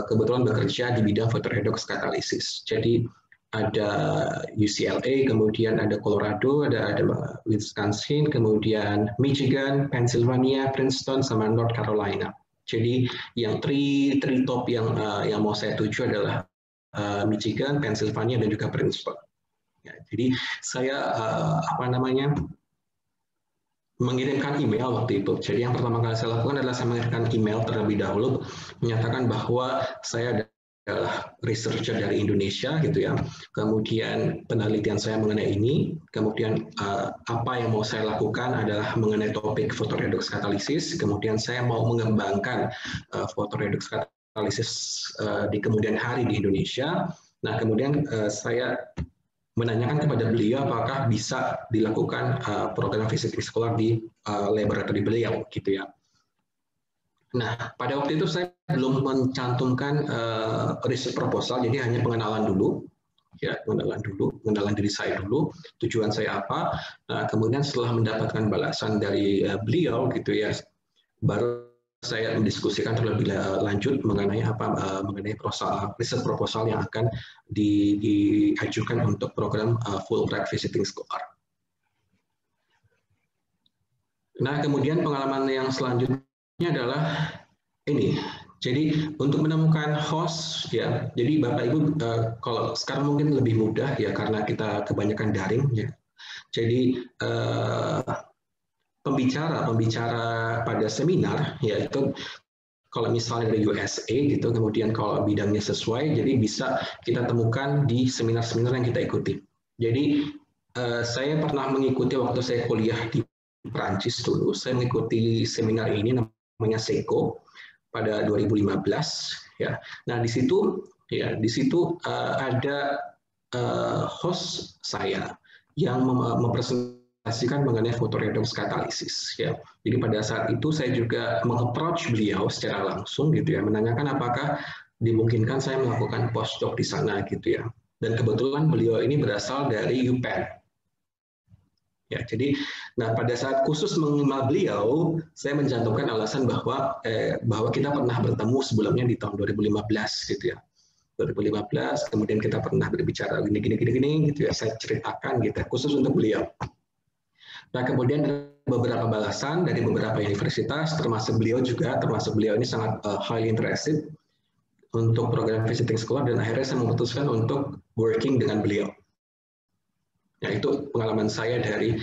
kebetulan bekerja di bidang photoredox catalysis. Jadi ada UCLA, kemudian ada Colorado, ada Wisconsin, kemudian Michigan, Pennsylvania, Princeton, sama North Carolina. Jadi yang three top yang mau saya tuju adalah Michigan, Pennsylvania, dan juga Princeton. Ya, jadi saya mengirimkan email waktu itu. Jadi yang pertama kali saya lakukan adalah saya mengirimkan email terlebih dahulu menyatakan bahwa saya adalah researcher dari Indonesia gitu ya. Kemudian penelitian saya mengenai ini, kemudian apa yang mau saya lakukan adalah mengenai topik photoredox catalysis. Kemudian saya mau mengembangkan photoredox catalysis di kemudian hari di Indonesia. Nah, kemudian saya menanyakan kepada beliau apakah bisa dilakukan program visiting scholar di laboratori beliau, gitu ya. Nah, pada waktu itu saya belum mencantumkan research proposal, jadi hanya pengenalan dulu, ya, pengenalan diri saya dulu, tujuan saya apa. Nah, kemudian setelah mendapatkan balasan dari beliau, gitu ya, baru saya mendiskusikan terlebih lanjut mengenai mengenai riset proposal yang akan diajukan untuk program Fulbright Visiting Scholar. Nah, kemudian pengalaman yang selanjutnya adalah ini. Jadi untuk menemukan host ya, jadi Bapak Ibu kalau sekarang mungkin lebih mudah ya karena kita kebanyakan daring ya. Jadi pembicara pada seminar yaitu kalau misalnya dari USA gitu, kemudian kalau bidangnya sesuai, jadi bisa kita temukan di seminar-seminar yang kita ikuti. Jadi saya pernah mengikuti waktu saya kuliah di Prancis dulu, saya mengikuti seminar ini namanya SECO pada 2015 ya. Nah di situ ada host saya yang mempresentasikan mengenai photoredox katalisis ya. Jadi pada saat itu saya juga meng-approach beliau secara langsung gitu ya, menanyakan apakah dimungkinkan saya melakukan postdoc di sana gitu ya. Dan kebetulan beliau ini berasal dari UPenn. Ya, jadi, nah pada saat khusus mengenal beliau, saya mencantumkan alasan bahwa kita pernah bertemu sebelumnya di tahun 2015 gitu ya. 2015, kemudian kita pernah berbicara gini gitu ya, saya ceritakan gitu ya, khusus untuk beliau. Nah kemudian beberapa balasan dari beberapa universitas, termasuk beliau ini sangat highly interested untuk program visiting scholar, dan akhirnya saya memutuskan untuk working dengan beliau. Ya, itu pengalaman saya dari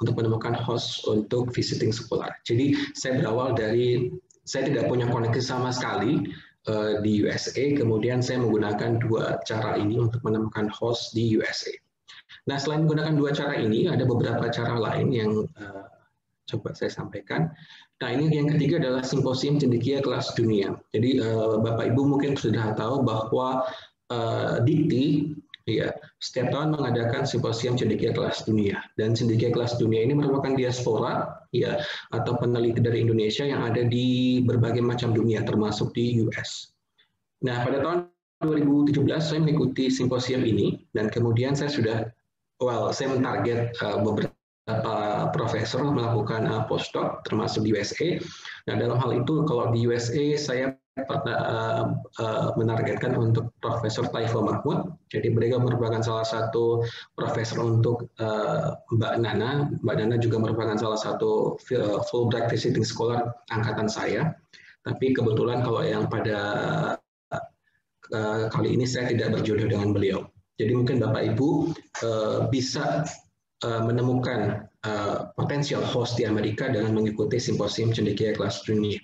untuk menemukan host untuk visiting scholar. Jadi saya berawal dari saya tidak punya koneksi sama sekali di USA, kemudian saya menggunakan dua cara ini untuk menemukan host di USA. Nah, selain menggunakan dua cara ini, ada beberapa cara lain yang coba saya sampaikan. Nah, ini yang ketiga adalah simposium cendekia kelas dunia. Jadi Bapak Ibu mungkin sudah tahu bahwa DIKTI ya, setiap tahun mengadakan simposium cendekia kelas dunia, dan cendekia kelas dunia ini merupakan diaspora ya atau peneliti dari Indonesia yang ada di berbagai macam dunia termasuk di US. Nah, pada tahun 2017 saya mengikuti simposium ini, dan kemudian saya mentarget beberapa profesor melakukan postdoc termasuk di USA. Nah, dalam hal itu kalau di USA saya menargetkan untuk Profesor Taiful Mahmud. Jadi mereka merupakan salah satu profesor untuk Mbak Nana. Mbak Nana juga merupakan salah satu Fulbright Visiting Scholar angkatan saya. Tapi kebetulan kalau yang pada kali ini saya tidak berjodoh dengan beliau. Jadi mungkin Bapak Ibu bisa menemukan potensial host di Amerika dengan mengikuti simposium cendekia kelas dunia.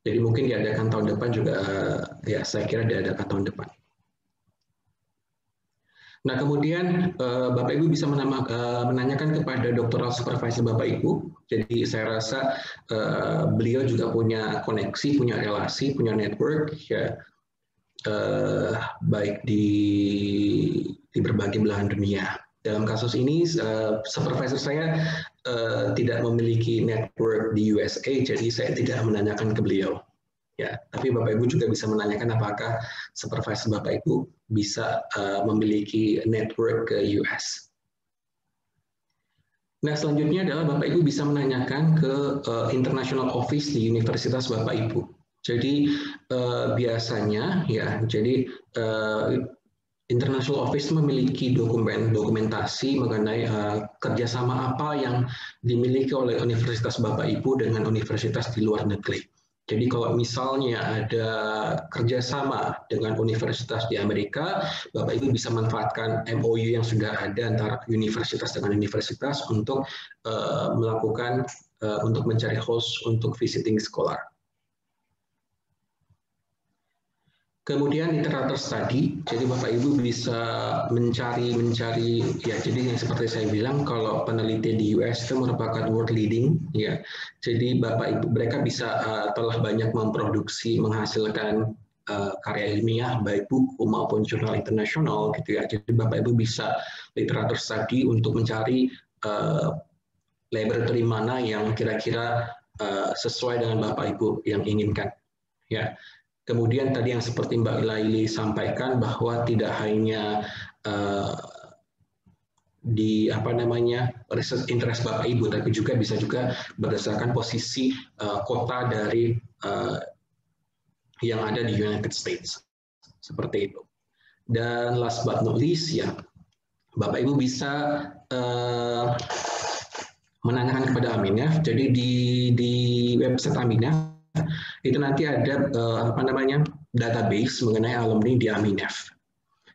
Jadi mungkin diadakan tahun depan juga, ya saya kira diadakan tahun depan. Nah kemudian Bapak Ibu bisa menanyakan kepada doktoral supervisor Bapak Ibu. Jadi saya rasa beliau juga punya koneksi, punya relasi, punya network, ya baik di berbagai belahan dunia. Dalam kasus ini supervisor saya tidak memiliki network di USA, jadi saya tidak menanyakan ke beliau. Ya, tapi Bapak Ibu juga bisa menanyakan apakah supervisor Bapak Ibu bisa memiliki network ke US. Nah, selanjutnya adalah Bapak Ibu bisa menanyakan ke international office di universitas Bapak Ibu. Jadi biasanya ya, jadi International Office memiliki dokumentasi mengenai kerjasama apa yang dimiliki oleh universitas Bapak Ibu dengan universitas di luar negeri. Jadi kalau misalnya ada kerjasama dengan universitas di Amerika, Bapak Ibu bisa manfaatkan MOU yang sudah ada antara universitas dengan universitas untuk melakukan untuk mencari host untuk visiting scholar. Kemudian literatur study, jadi Bapak Ibu bisa mencari ya, jadi yang seperti saya bilang kalau peneliti di US itu merupakan world leading ya. Jadi Bapak Ibu mereka bisa telah banyak memproduksi menghasilkan karya ilmiah baik buku maupun jurnal internasional gitu ya. Jadi Bapak Ibu bisa literatur study untuk mencari laboratorium mana yang kira-kira sesuai dengan Bapak Ibu yang inginkan ya. Kemudian tadi yang seperti Mbak Laili sampaikan bahwa tidak hanya apa namanya research interest Bapak Ibu, tapi juga bisa juga berdasarkan posisi kota dari yang ada di United States, seperti itu. Dan last but not least ya, Bapak Ibu bisa menanyakan kepada Aminef. Jadi di website Aminef itu nanti ada apa namanya database mengenai alumni di Aminef.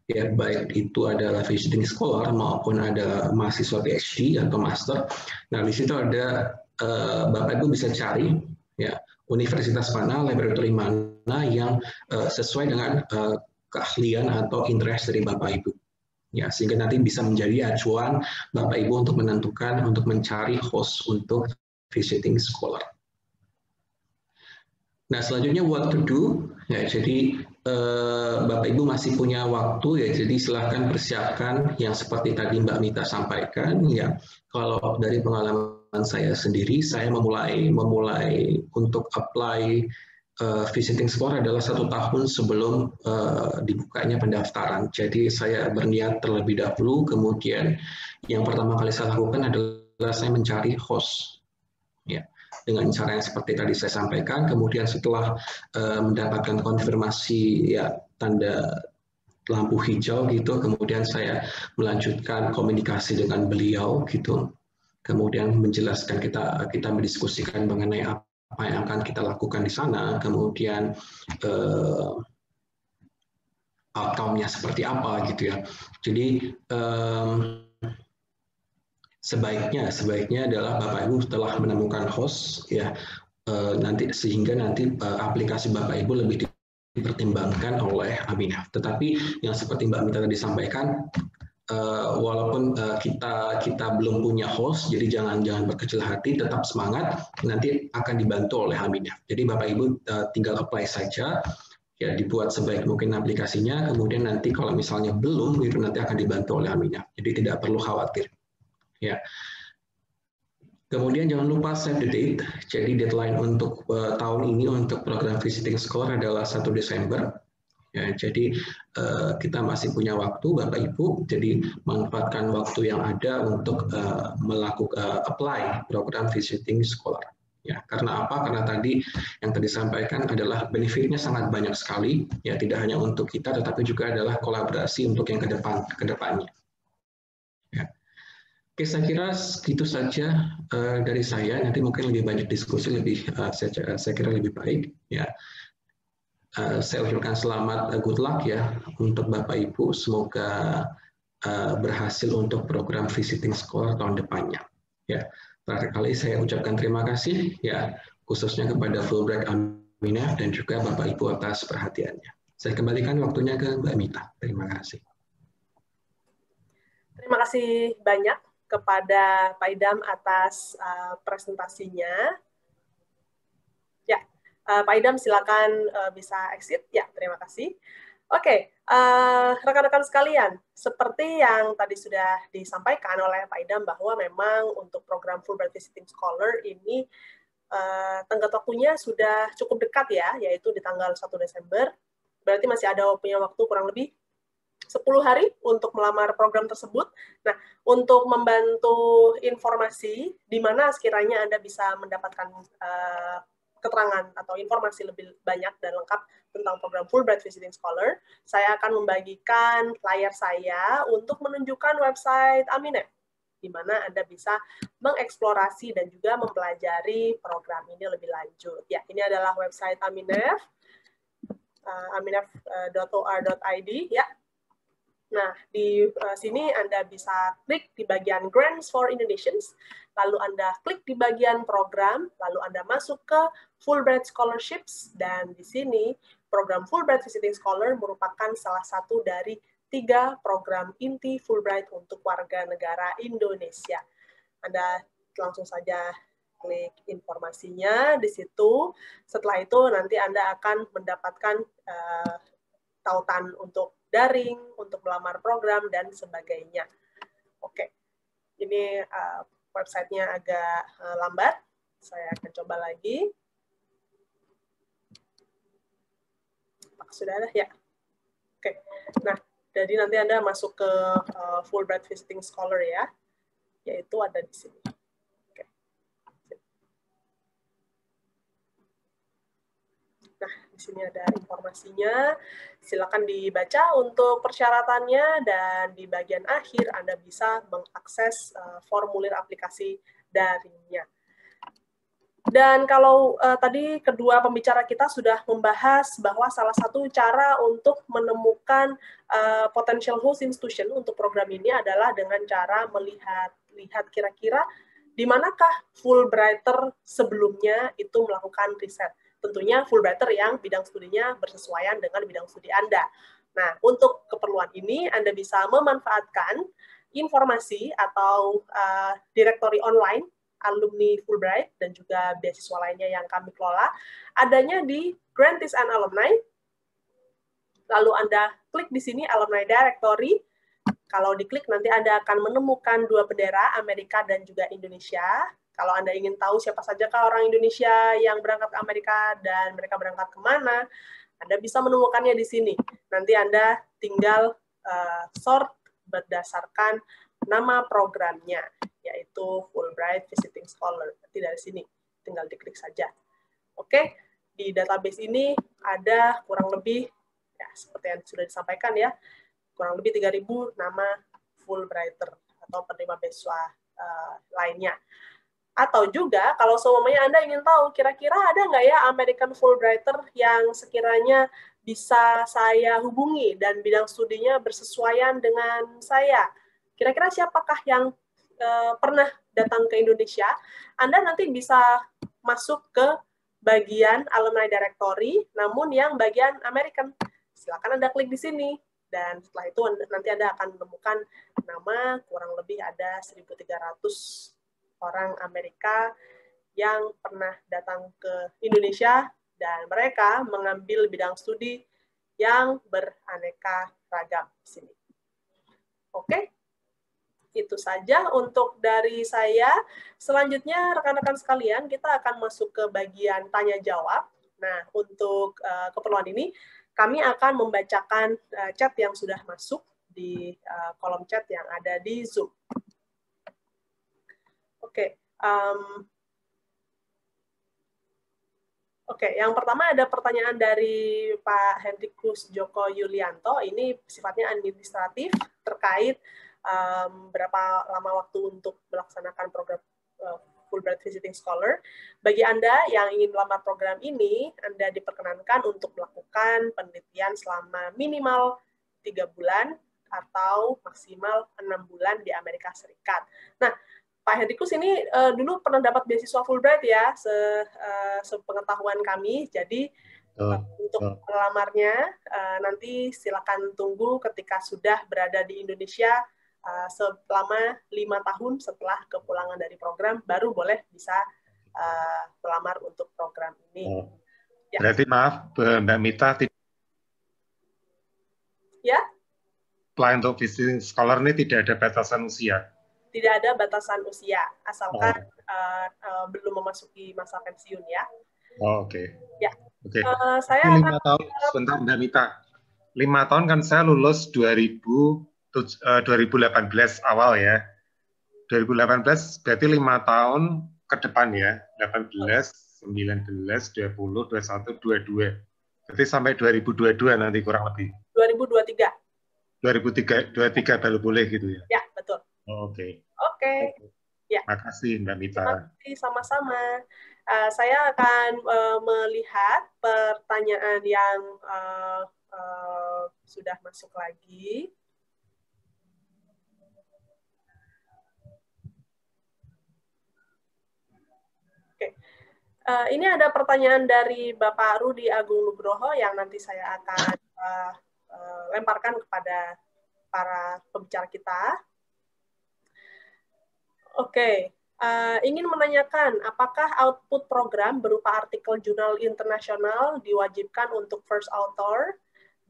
Ya, baik itu adalah visiting scholar maupun ada mahasiswa PhD atau master. Nah, di situ ada Bapak Ibu bisa cari ya universitas mana, laboratori mana yang sesuai dengan keahlian atau interest dari Bapak Ibu. Ya, sehingga nanti bisa menjadi acuan Bapak Ibu untuk menentukan untuk mencari host untuk visiting scholar. Nah, selanjutnya what to do, ya jadi Bapak Ibu masih punya waktu ya, jadi silahkan persiapkan yang seperti tadi Mbak Mita sampaikan ya. Kalau dari pengalaman saya sendiri, saya memulai untuk apply visiting scholar adalah 1 tahun sebelum dibukanya pendaftaran. Jadi saya berniat terlebih dahulu, kemudian yang pertama kali saya lakukan adalah saya mencari host, ya. Dengan cara yang seperti tadi saya sampaikan, kemudian setelah mendapatkan konfirmasi ya tanda lampu hijau gitu, kemudian saya melanjutkan komunikasi dengan beliau gitu, kemudian menjelaskan kita mendiskusikan mengenai apa yang akan kita lakukan di sana, kemudian outcome-nya seperti apa gitu ya. Jadi sebaiknya adalah Bapak Ibu setelah menemukan host ya sehingga nanti aplikasi Bapak Ibu lebih dipertimbangkan oleh Aminef. Tetapi yang seperti Mbak Mita tadi sampaikan, walaupun kita belum punya host, jadi jangan berkecil hati, tetap semangat, nanti akan dibantu oleh Aminef. Jadi Bapak Ibu tinggal apply saja, ya dibuat sebaik mungkin aplikasinya, kemudian nanti kalau misalnya belum, itu nanti akan dibantu oleh Aminef. Jadi tidak perlu khawatir. Ya. Kemudian jangan lupa save the date. Jadi deadline untuk tahun ini untuk program visiting scholar adalah 1 Desember. Ya, jadi kita masih punya waktu, Bapak Ibu. Jadi manfaatkan waktu yang ada untuk melakukan apply program visiting scholar. Ya, karena apa? Karena tadi yang tadi disampaikan adalah benefitnya sangat banyak sekali. Ya, tidak hanya untuk kita, tetapi juga adalah kolaborasi untuk yang kedepannya. Ya. Oke, saya kira segitu saja dari saya. Nanti mungkin lebih banyak diskusi, saya kira lebih baik. Ya, saya ucapkan selamat, good luck ya untuk Bapak Ibu. Semoga berhasil untuk program visiting scholar tahun depannya. Ya, terakhir kali saya ucapkan terima kasih ya khususnya kepada Fulbright Aminef dan juga Bapak Ibu atas perhatiannya. Saya kembalikan waktunya ke Mbak Mita. Terima kasih. Terima kasih banyak kepada Pak Idam atas presentasinya. Ya, Pak Idam silakan bisa exit. Ya, terima kasih. Oke, rekan-rekan sekalian, seperti yang tadi sudah disampaikan oleh Pak Idam bahwa memang untuk program Fulbright Visiting Scholar ini tenggat waktunya sudah cukup dekat ya, yaitu di tanggal 1 Desember. Berarti masih ada punya waktu kurang lebih 10 hari untuk melamar program tersebut. Nah, untuk membantu informasi di mana sekiranya Anda bisa mendapatkan keterangan atau informasi lebih banyak dan lengkap tentang program Fulbright Visiting Scholar, saya akan membagikan layar saya untuk menunjukkan website Aminef, di mana Anda bisa mengeksplorasi dan juga mempelajari program ini lebih lanjut. Ya, ini adalah website Aminef, aminef.or.id ya. Nah, di sini Anda bisa klik di bagian Grants for Indonesians, lalu Anda klik di bagian program, lalu Anda masuk ke Fulbright Scholarships, dan di sini program Fulbright Visiting Scholar merupakan salah satu dari 3 program inti Fulbright untuk warga negara Indonesia. Anda langsung saja klik informasinya di situ. Setelah itu nanti Anda akan mendapatkan tautan untuk daring, untuk melamar program, dan sebagainya. Oke, ini websitenya agak lambat. Saya akan coba lagi. Apakah sudah ada? Ya. Oke, nah Jadi nanti Anda masuk ke Fulbright Visiting Scholar ya, yaitu ada di sini. Oke. Nah, di sini ada informasinya. Silakan dibaca untuk persyaratannya, dan di bagian akhir Anda bisa mengakses formulir aplikasi daringnya. Dan kalau tadi kedua pembicara kita sudah membahas bahwa salah satu cara untuk menemukan potential host institution untuk program ini adalah dengan cara melihat kira-kira di manakah Fulbrighter sebelumnya itu melakukan riset. Tentunya Fulbrighter yang bidang studinya bersesuaian dengan bidang studi Anda. Nah, untuk keperluan ini Anda bisa memanfaatkan informasi atau direktori online alumni Fulbright dan juga beasiswa lainnya yang kami kelola, adanya di Grantees and Alumni. Lalu Anda klik di sini Alumni Directory. Kalau diklik nanti Anda akan menemukan dua bendera, Amerika dan juga Indonesia. Kalau Anda ingin tahu siapa saja orang Indonesia yang berangkat ke Amerika dan mereka berangkat kemana, Anda bisa menemukannya di sini. Nanti Anda tinggal sort berdasarkan nama programnya, yaitu Fulbright Visiting Scholar. Nanti dari sini tinggal diklik saja. Oke, di database ini ada kurang lebih, ya seperti yang sudah disampaikan ya, kurang lebih 3.000 nama Fulbrighter atau penerima beasiswa lainnya. Atau juga kalau semuanya Anda ingin tahu kira-kira ada nggak ya American Fulbrighter yang sekiranya bisa saya hubungi dan bidang studinya bersesuaian dengan saya. Kira-kira siapakah yang pernah datang ke Indonesia? Anda nanti bisa masuk ke bagian Alumni Directory, namun yang bagian American. Silakan Anda klik di sini. Dan setelah itu nanti Anda akan menemukan nama kurang lebih ada 1.300 orang Amerika yang pernah datang ke Indonesia dan mereka mengambil bidang studi yang beraneka ragam di sini. Oke, itu saja untuk dari saya. Selanjutnya rekan-rekan sekalian, kita akan masuk ke bagian tanya jawab. Nah, untuk keperluan ini kami akan membacakan chat yang sudah masuk di kolom chat yang ada di Zoom. Oke. Oke, yang pertama ada pertanyaan dari Pak Hendrikus Joko Yulianto. Ini sifatnya administratif terkait berapa lama waktu untuk melaksanakan program Fulbright Visiting Scholar. Bagi Anda yang ingin melamar program ini, Anda diperkenankan untuk melakukan penelitian selama minimal 3 bulan atau maksimal 6 bulan di Amerika Serikat. Nah, Pak Hendrikus ini dulu pernah dapat beasiswa Fulbright ya, sepengetahuan kami. Jadi untuk melamarnya nanti silakan tunggu ketika sudah berada di Indonesia selama 5 tahun setelah kepulangan dari program, baru boleh bisa melamar untuk program ini. Ya. Berarti maaf, Mbak Mita, ya? Apply untuk visiting scholar ini tidak ada batasan usia? Tidak ada batasan usia, asalkan belum memasuki masa pensiun ya. Oh, oke. Ya. Oke. Saya 5 tahun, sebentar Mbak Mita. 5 tahun kan saya lulus 2018 awal ya. 2018 berarti 5 tahun ke depan ya. 18, 19, 20, 21, 22. Berarti sampai 2022 nanti kurang lebih. 2023. 2023 baru boleh gitu ya? Ya, betul. Oh, oke. Oke. Ya. Makasih Mbak Mita. Terima kasih, sama-sama. Saya akan melihat pertanyaan yang sudah masuk lagi. Oke. Ini ada pertanyaan dari Bapak Rudi Agung Nugroho yang nanti saya akan lemparkan kepada para pembicara kita. Oke, ingin menanyakan apakah output program berupa artikel jurnal internasional diwajibkan untuk first author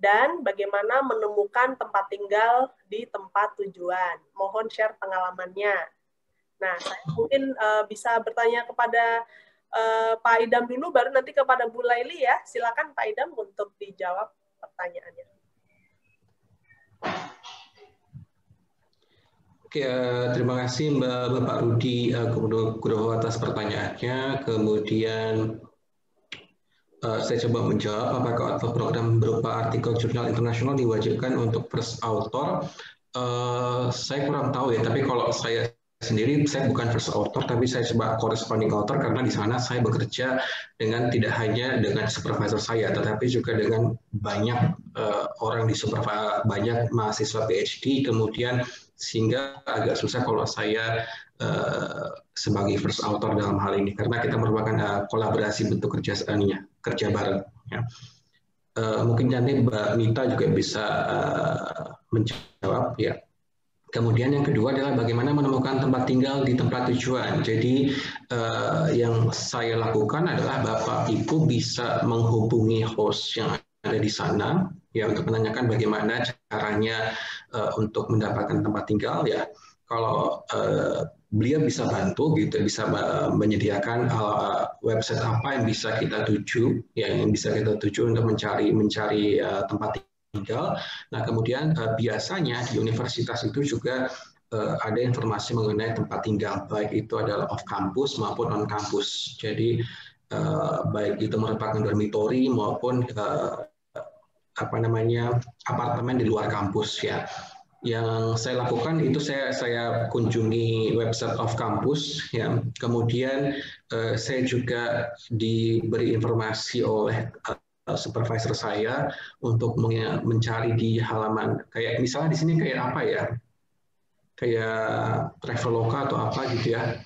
dan bagaimana menemukan tempat tinggal di tempat tujuan. Mohon share pengalamannya. Nah, saya mungkin bisa bertanya kepada Pak Idam dulu, baru nanti kepada Bu Laili ya. Silakan Pak Idam untuk dijawab pertanyaannya. Oke, terima kasih Bapak Rudi Kudowo atas pertanyaannya. Kemudian saya coba menjawab apakah author program berupa artikel jurnal internasional diwajibkan untuk first author. Saya kurang tahu ya, tapi kalau saya sendiri, saya bukan first author, tapi saya coba corresponding author karena di sana saya bekerja dengan tidak hanya dengan supervisor saya, tetapi juga dengan banyak orang di supervisor, banyak mahasiswa PhD, kemudian sehingga agak susah kalau saya sebagai first author dalam hal ini karena kita merupakan kolaborasi bentuk kerja bareng. Ya. Mungkin nanti Mbak Mita juga bisa menjawab ya. Kemudian yang kedua adalah bagaimana menemukan tempat tinggal di tempat tujuan. Jadi yang saya lakukan adalah Bapak Ibu bisa menghubungi host yang ada di sana ya untuk menanyakan bagaimana caranya untuk mendapatkan tempat tinggal ya. Kalau beliau bisa bantu gitu, bisa menyediakan website apa yang bisa kita tuju, ya, yang bisa kita tuju untuk mencari tempat tinggal. Nah, kemudian biasanya di universitas itu juga ada informasi mengenai tempat tinggal, baik itu adalah off campus maupun on campus. Jadi baik itu merupakan dormitory maupun apartemen di luar kampus ya. Yang saya lakukan itu saya kunjungi website of campus ya. Kemudian saya juga diberi informasi oleh supervisor saya untuk mencari di halaman kayak misalnya di sini kayak apa ya? Kayak Traveloka atau apa gitu ya.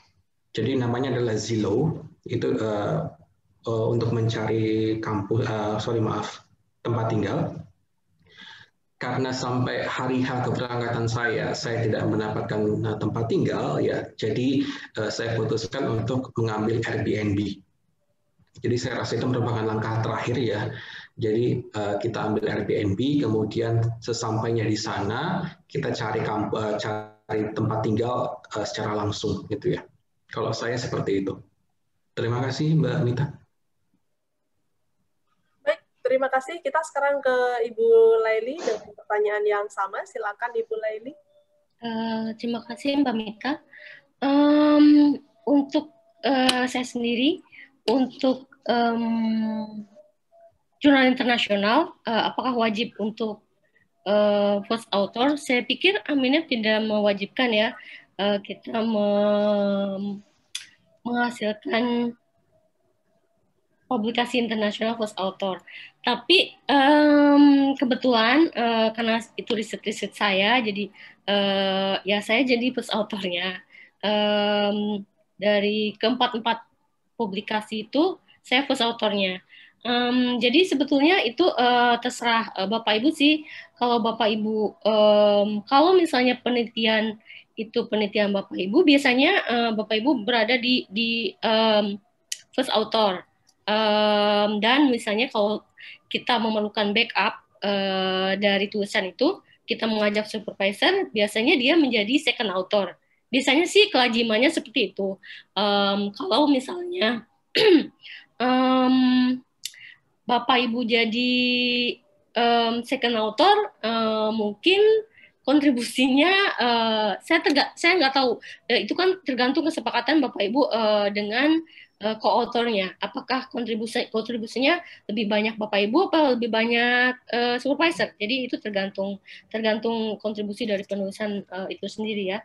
Jadi namanya adalah Zillow. Itu untuk mencari tempat tinggal. Karena sampai hari H keberangkatan saya tidak mendapatkan tempat tinggal, ya, jadi saya putuskan untuk mengambil Airbnb. Jadi saya rasa itu merupakan langkah terakhir ya. Jadi kita ambil Airbnb, kemudian sesampainya di sana kita cari tempat tinggal secara langsung, gitu ya. Kalau saya seperti itu. Terima kasih Mbak Mita. Terima kasih. Kita sekarang ke Ibu Laili dengan pertanyaan yang sama. Silakan Ibu Laili. Terima kasih Mbak Mita. Untuk saya sendiri, untuk jurnal internasional, apakah wajib untuk first author? Saya pikir Aminef tidak mewajibkan ya kita menghasilkan publikasi internasional first author. Tapi kebetulan karena itu riset saya, jadi ya saya jadi first authornya. Dari keempat publikasi itu saya first authornya. Jadi sebetulnya itu terserah Bapak Ibu sih. Kalau Bapak Ibu, kalau misalnya penelitian Bapak Ibu, biasanya Bapak Ibu berada di first author. Dan misalnya kalau kita memerlukan backup dari tulisan itu, kita mengajak supervisor, biasanya dia menjadi second author. Biasanya sih kelazimannya seperti itu. Kalau misalnya Bapak Ibu jadi second author, mungkin kontribusinya saya nggak tahu. Itu kan tergantung kesepakatan Bapak Ibu dengan co-authornya, apakah kontribusinya lebih banyak Bapak Ibu atau lebih banyak supervisor. Jadi itu tergantung kontribusi dari penulisan itu sendiri ya.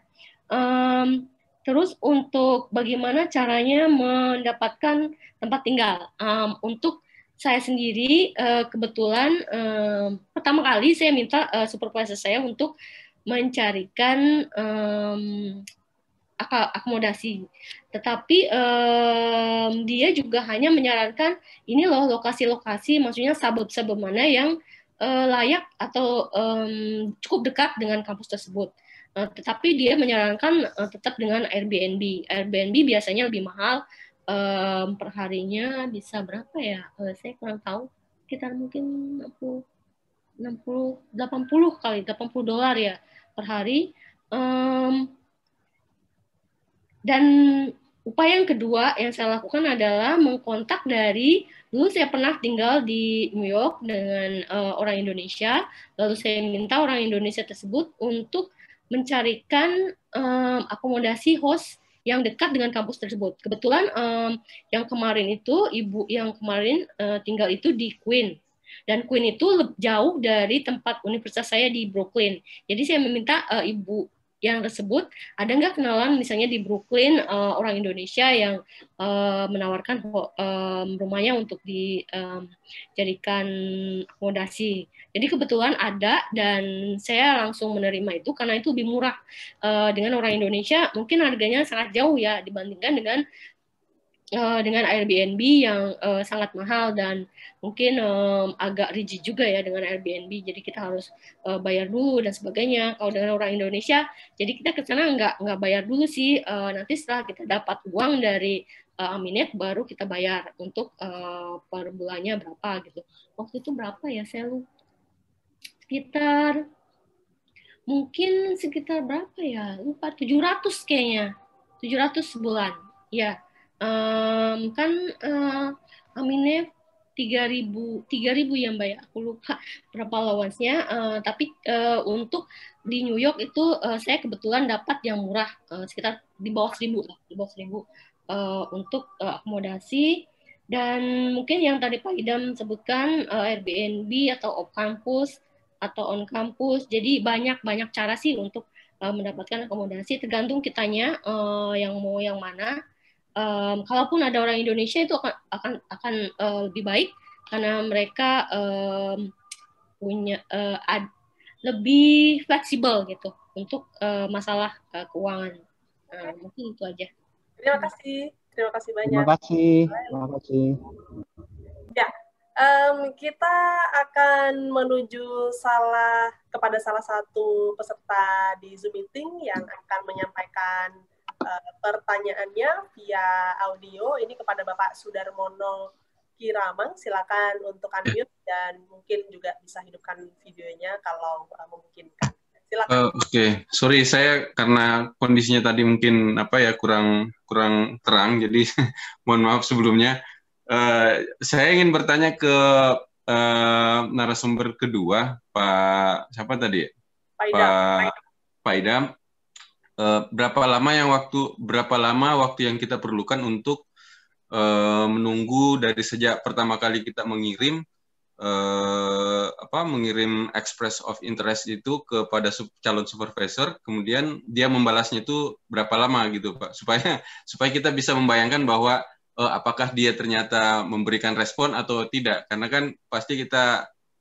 Terus untuk bagaimana caranya mendapatkan tempat tinggal. Untuk saya sendiri kebetulan pertama kali saya minta supervisor saya untuk mencarikan akomodasi, tetapi dia juga hanya menyarankan ini loh lokasi-lokasi, maksudnya suburb mana yang layak atau cukup dekat dengan kampus tersebut. Tetapi dia menyarankan tetap dengan Airbnb. Airbnb biasanya lebih mahal, per harinya bisa berapa ya? Saya kurang tahu, sekitar mungkin 80 kali, $80 ya per hari. Dan upaya yang kedua yang saya lakukan adalah mengkontak dulu saya pernah tinggal di New York dengan orang Indonesia, lalu saya minta orang Indonesia tersebut untuk mencarikan akomodasi host yang dekat dengan kampus tersebut. Kebetulan yang kemarin itu, ibu yang kemarin tinggal itu di Queen. Dan Queen itu jauh dari tempat universitas saya di Brooklyn. Jadi saya meminta ibu yang tersebut, ada nggak kenalan misalnya di Brooklyn orang Indonesia yang menawarkan rumahnya untuk dijadikan akomodasi. Jadi kebetulan ada dan saya langsung menerima itu karena itu lebih murah. Dengan orang Indonesia mungkin harganya sangat jauh ya dibandingkan dengan Airbnb yang sangat mahal dan mungkin agak rigid juga ya dengan Airbnb. Jadi kita harus bayar dulu dan sebagainya. Kalau dengan orang Indonesia, jadi kita ke sana nggak bayar dulu sih. Nanti setelah kita dapat uang dari Aminet, baru kita bayar untuk per bulannya berapa gitu. Waktu itu berapa ya? Saya lupa. Mungkin sekitar berapa ya? Lupa, 700 kayaknya. 700 sebulan. Ya. Kan Aminef 3.000 ya Mbak ya, aku lupa berapa allowance-nya, tapi untuk di New York itu saya kebetulan dapat yang murah, sekitar di bawah 1.000 untuk akomodasi. Dan mungkin yang tadi Pak Idam sebutkan Airbnb atau off campus atau on campus, jadi banyak cara sih untuk mendapatkan akomodasi, tergantung kitanya yang mau yang mana. Kalaupun ada orang Indonesia itu akan lebih baik karena mereka punya lebih fleksibel gitu untuk masalah keuangan. Mungkin itu aja. Terima kasih banyak. Terima kasih. Ya, kita akan menuju kepada salah satu peserta di Zoom meeting yang akan menyampaikan pertanyaannya via audio ini kepada Bapak Sudarmono Kiramang. Silakan untuk unmute dan mungkin juga bisa hidupkan videonya kalau memungkinkan. Silakan. Oke. Sorry saya karena kondisinya tadi mungkin kurang terang, jadi mohon maaf sebelumnya. Saya ingin bertanya ke narasumber kedua, Pak siapa tadi? Pak Idam. Berapa lama waktu yang kita perlukan untuk menunggu dari sejak pertama kali kita mengirim express of interest itu kepada calon supervisor, kemudian dia membalasnya itu berapa lama gitu Pak, supaya kita bisa membayangkan bahwa apakah dia ternyata memberikan respon atau tidak, karena kan pasti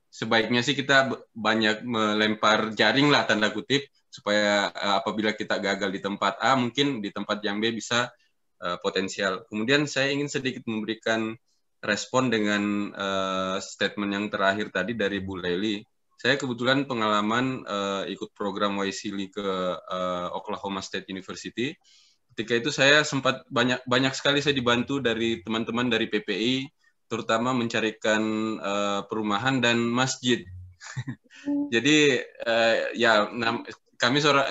sebaiknya sih kita banyak melempar jaring lah tanda kutip, supaya apabila kita gagal di tempat A, mungkin di tempat yang B bisa potensial. Kemudian saya ingin sedikit memberikan respon dengan statement yang terakhir tadi dari Bu Lely. Saya kebetulan pengalaman ikut program YSEALI ke Oklahoma State University. Ketika itu saya sempat banyak sekali saya dibantu dari teman-teman dari PPI, terutama mencarikan perumahan dan masjid. Jadi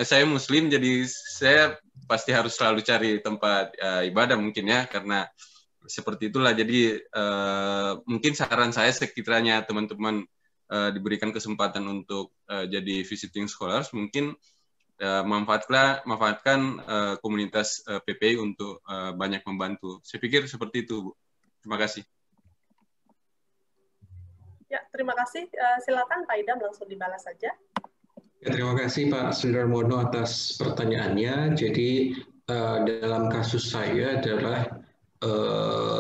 saya Muslim, jadi saya pasti harus selalu cari tempat ibadah mungkin ya, karena seperti itulah. Jadi mungkin saran saya sekiranya teman-teman diberikan kesempatan untuk jadi visiting scholars, mungkin manfaatkan komunitas PPI untuk banyak membantu. Saya pikir seperti itu, Bu. Terima kasih. Ya, terima kasih. Silakan Pak Idam langsung dibalas saja. Ya, terima kasih Pak Sudarmono atas pertanyaannya. Jadi dalam kasus saya adalah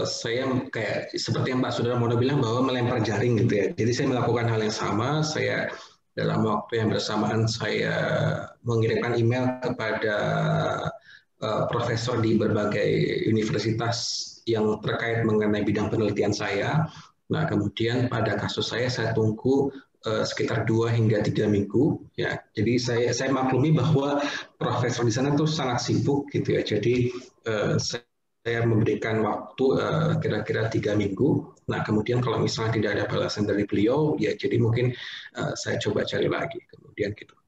saya kayak seperti yang Pak Sudarmono bilang bahwa melempar jaring gitu ya. Jadi saya melakukan hal yang sama. Saya dalam waktu yang bersamaan saya mengirimkan email kepada profesor di berbagai universitas yang terkait mengenai bidang penelitian saya. Nah, kemudian pada kasus saya tunggu sekitar 2 hingga 3 minggu ya. Jadi saya maklumi bahwa profesor di sana tuh sangat sibuk gitu ya. Jadi saya memberikan waktu kira-kira 3 minggu. Nah, kemudian kalau misalnya tidak ada balasan dari beliau, ya jadi mungkin saya coba cari lagi kemudian gitu.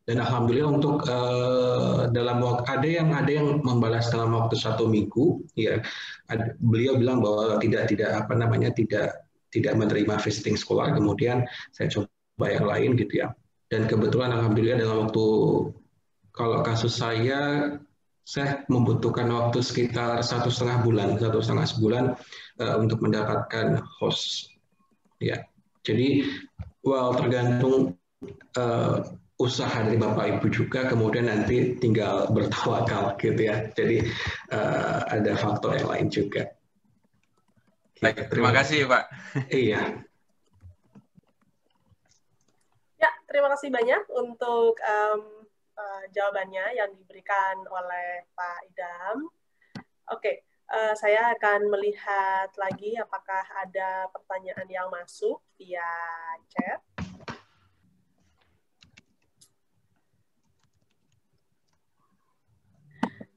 Dan alhamdulillah untuk dalam waktu ada yang membalas dalam waktu 1 minggu, ya beliau bilang bahwa tidak menerima visiting scholar, kemudian saya coba yang lain gitu ya. Dan kebetulan alhamdulillah dalam waktu kalau kasus saya membutuhkan waktu sekitar 1,5 bulan, 1,5 sebulan untuk mendapatkan host. Ya, jadi tergantung usaha dari Bapak Ibu juga, kemudian nanti tinggal bertawakal gitu ya. Jadi ada faktor yang lain juga. Baik, terima kasih Pak. Iya. Ya, terima kasih banyak untuk jawabannya yang diberikan oleh Pak Idam. Oke, saya akan melihat lagi apakah ada pertanyaan yang masuk via chat.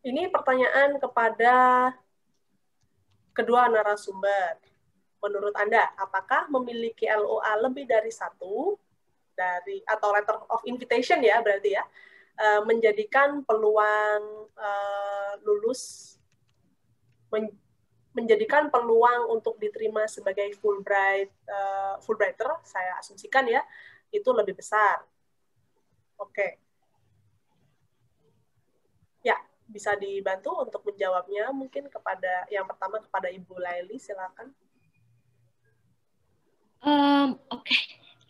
Ini pertanyaan kepada kedua narasumber. Menurut Anda, apakah memiliki LOA lebih dari satu, atau letter of invitation ya berarti ya, menjadikan peluang lulus, menjadikan peluang untuk diterima sebagai Fulbrighter, saya asumsikan ya, itu lebih besar. Oke. Ya, bisa dibantu untuk menjawabnya mungkin yang pertama kepada Ibu Laili, silakan. Oke,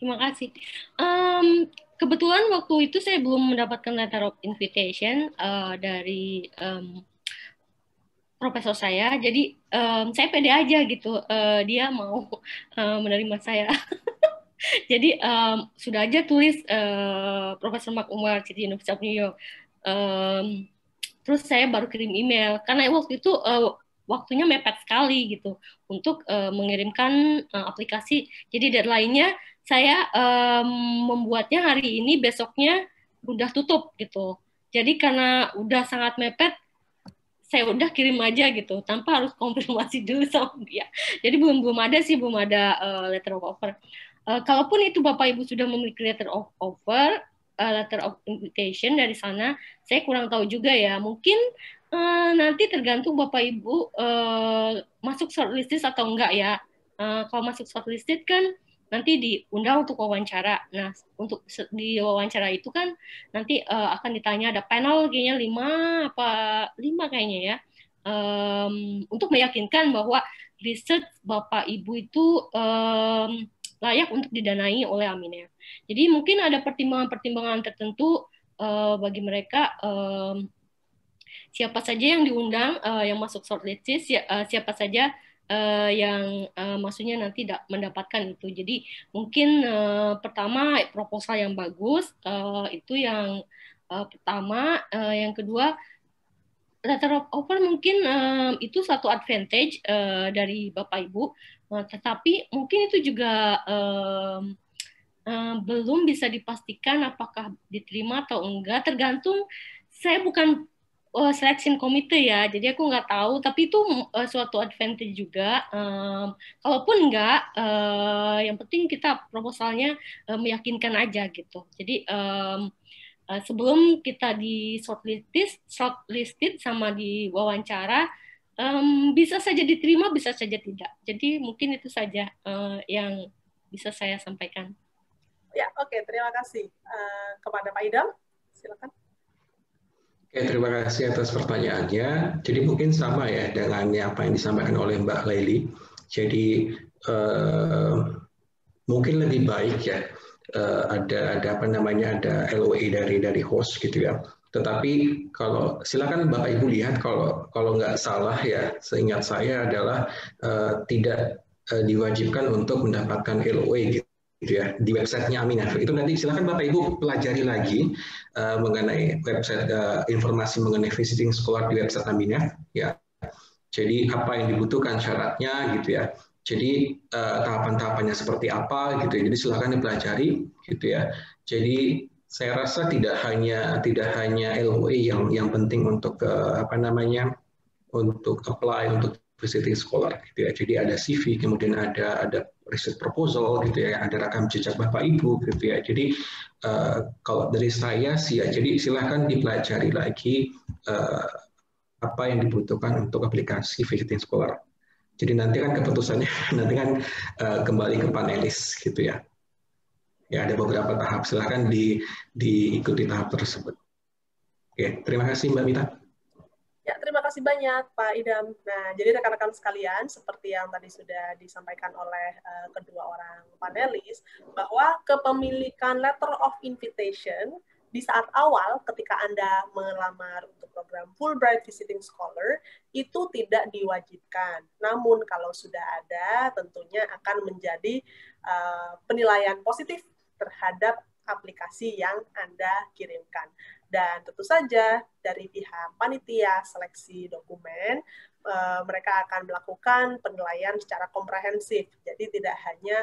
terima kasih. Kebetulan waktu itu saya belum mendapatkan letter of invitation dari profesor saya, jadi saya pede aja gitu, dia mau menerima saya. Jadi sudah aja tulis Profesor Mark Umar, City University of New York. Terus saya baru kirim email karena waktu itu waktunya mepet sekali gitu untuk mengirimkan aplikasi. Jadi deadline-nya saya membuatnya hari ini, besoknya udah tutup gitu. Jadi karena udah sangat mepet, saya udah kirim aja gitu tanpa harus konfirmasi dulu sama dia. Jadi belum ada letter of offer. Kalaupun itu Bapak Ibu sudah memiliki letter of offer, letter of invitation dari sana, saya kurang tahu juga ya. Mungkin nanti tergantung Bapak Ibu masuk shortlisted atau enggak ya. Kalau masuk shortlisted kan nanti diundang untuk wawancara. Nah, untuk di wawancara itu kan nanti akan ditanya, ada panel kayaknya 5 kayaknya ya. Untuk meyakinkan bahwa research Bapak Ibu itu layak untuk didanai oleh Aminef. Jadi mungkin ada pertimbangan-pertimbangan tertentu bagi mereka, siapa saja yang diundang, yang masuk shortlist, siapa saja yang maksudnya nanti mendapatkan itu. Jadi mungkin pertama proposal yang bagus, itu yang pertama. Yang kedua, letter of offer mungkin itu satu advantage dari Bapak Ibu, tetapi mungkin itu juga belum bisa dipastikan apakah diterima atau enggak, tergantung. Saya bukan selection committee ya, jadi aku nggak tahu, tapi itu suatu advantage juga. Kalaupun enggak, yang penting kita proposalnya meyakinkan aja gitu. Jadi sebelum kita di shortlisted sama di wawancara, bisa saja diterima, bisa saja tidak. Jadi mungkin itu saja yang bisa saya sampaikan. Ya, oke, terima kasih. Kepada Pak Idam, silakan. Oke, terima kasih atas pertanyaannya. Jadi mungkin sama ya dengan apa yang disampaikan oleh Mbak Laili. Jadi mungkin lebih baik ya ada apa namanya, ada LOA dari host gitu ya. Tetapi kalau silakan Bapak Ibu lihat, kalau nggak salah ya, seingat saya adalah tidak diwajibkan untuk mendapatkan LOA gitu ya di websitenya Aminef. Itu nanti silakan Bapak Ibu pelajari lagi mengenai website, informasi mengenai visiting scholar di website Aminef ya. Jadi apa yang dibutuhkan syaratnya gitu ya. Jadi tahapan-tahapannya seperti apa gitu ya. Jadi silakan dipelajari gitu ya. Jadi saya rasa tidak hanya LOA yang penting untuk apa namanya, untuk apply untuk visiting scholar gitu ya. Jadi ada CV, kemudian ada research proposal gitu ya, ada rekam jejak Bapak Ibu gitu ya. Jadi kalau dari saya sih ya, jadi silahkan dipelajari lagi apa yang dibutuhkan untuk aplikasi visiting scholar. Jadi nanti kan keputusannya nanti kan kembali ke panelis gitu ya. Ya ada beberapa tahap, silahkan diikuti tahap tersebut. Oke, terima kasih Mbak Mita. Ya, terima kasih banyak Pak Idam. Nah, jadi rekan-rekan sekalian, seperti yang tadi sudah disampaikan oleh kedua orang panelis, bahwa kepemilikan letter of invitation di saat awal ketika Anda melamar untuk program Fulbright Visiting Scholar, itu tidak diwajibkan. Namun kalau sudah ada, tentunya akan menjadi penilaian positif terhadap aplikasi yang Anda kirimkan. Dan tentu saja dari pihak panitia seleksi dokumen, mereka akan melakukan penilaian secara komprehensif. Jadi tidak hanya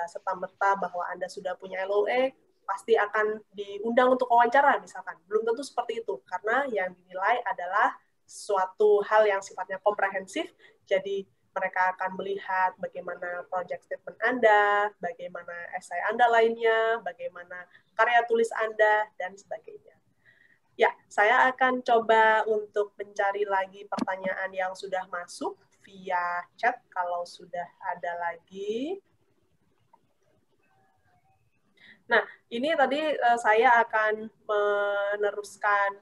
serta-merta bahwa Anda sudah punya LOA, pasti akan diundang untuk wawancara misalkan. Belum tentu seperti itu, karena yang dinilai adalah suatu hal yang sifatnya komprehensif, jadi mereka akan melihat bagaimana project statement Anda, bagaimana esai Anda lainnya, bagaimana karya tulis Anda, dan sebagainya. Ya, saya akan coba untuk mencari lagi pertanyaan yang sudah masuk via chat kalau sudah ada lagi. Nah, ini tadi saya akan meneruskan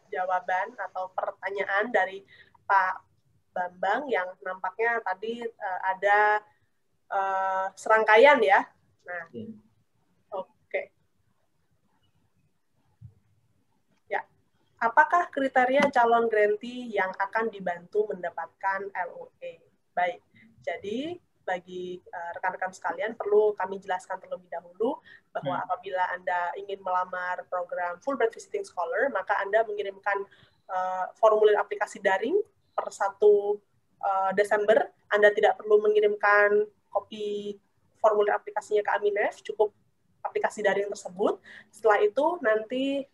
jawaban atau pertanyaan dari Pak Bambang yang nampaknya tadi ada serangkaian ya. Nah, apakah kriteria calon grantee yang akan dibantu mendapatkan LOA? Baik, jadi bagi rekan-rekan sekalian perlu kami jelaskan terlebih dahulu bahwa apabila Anda ingin melamar program Fulbright Visiting Scholar, maka Anda mengirimkan formulir aplikasi daring per 1 Desember. Anda tidak perlu mengirimkan kopi formulir aplikasinya ke Aminef, cukup aplikasi daring tersebut. Setelah itu nanti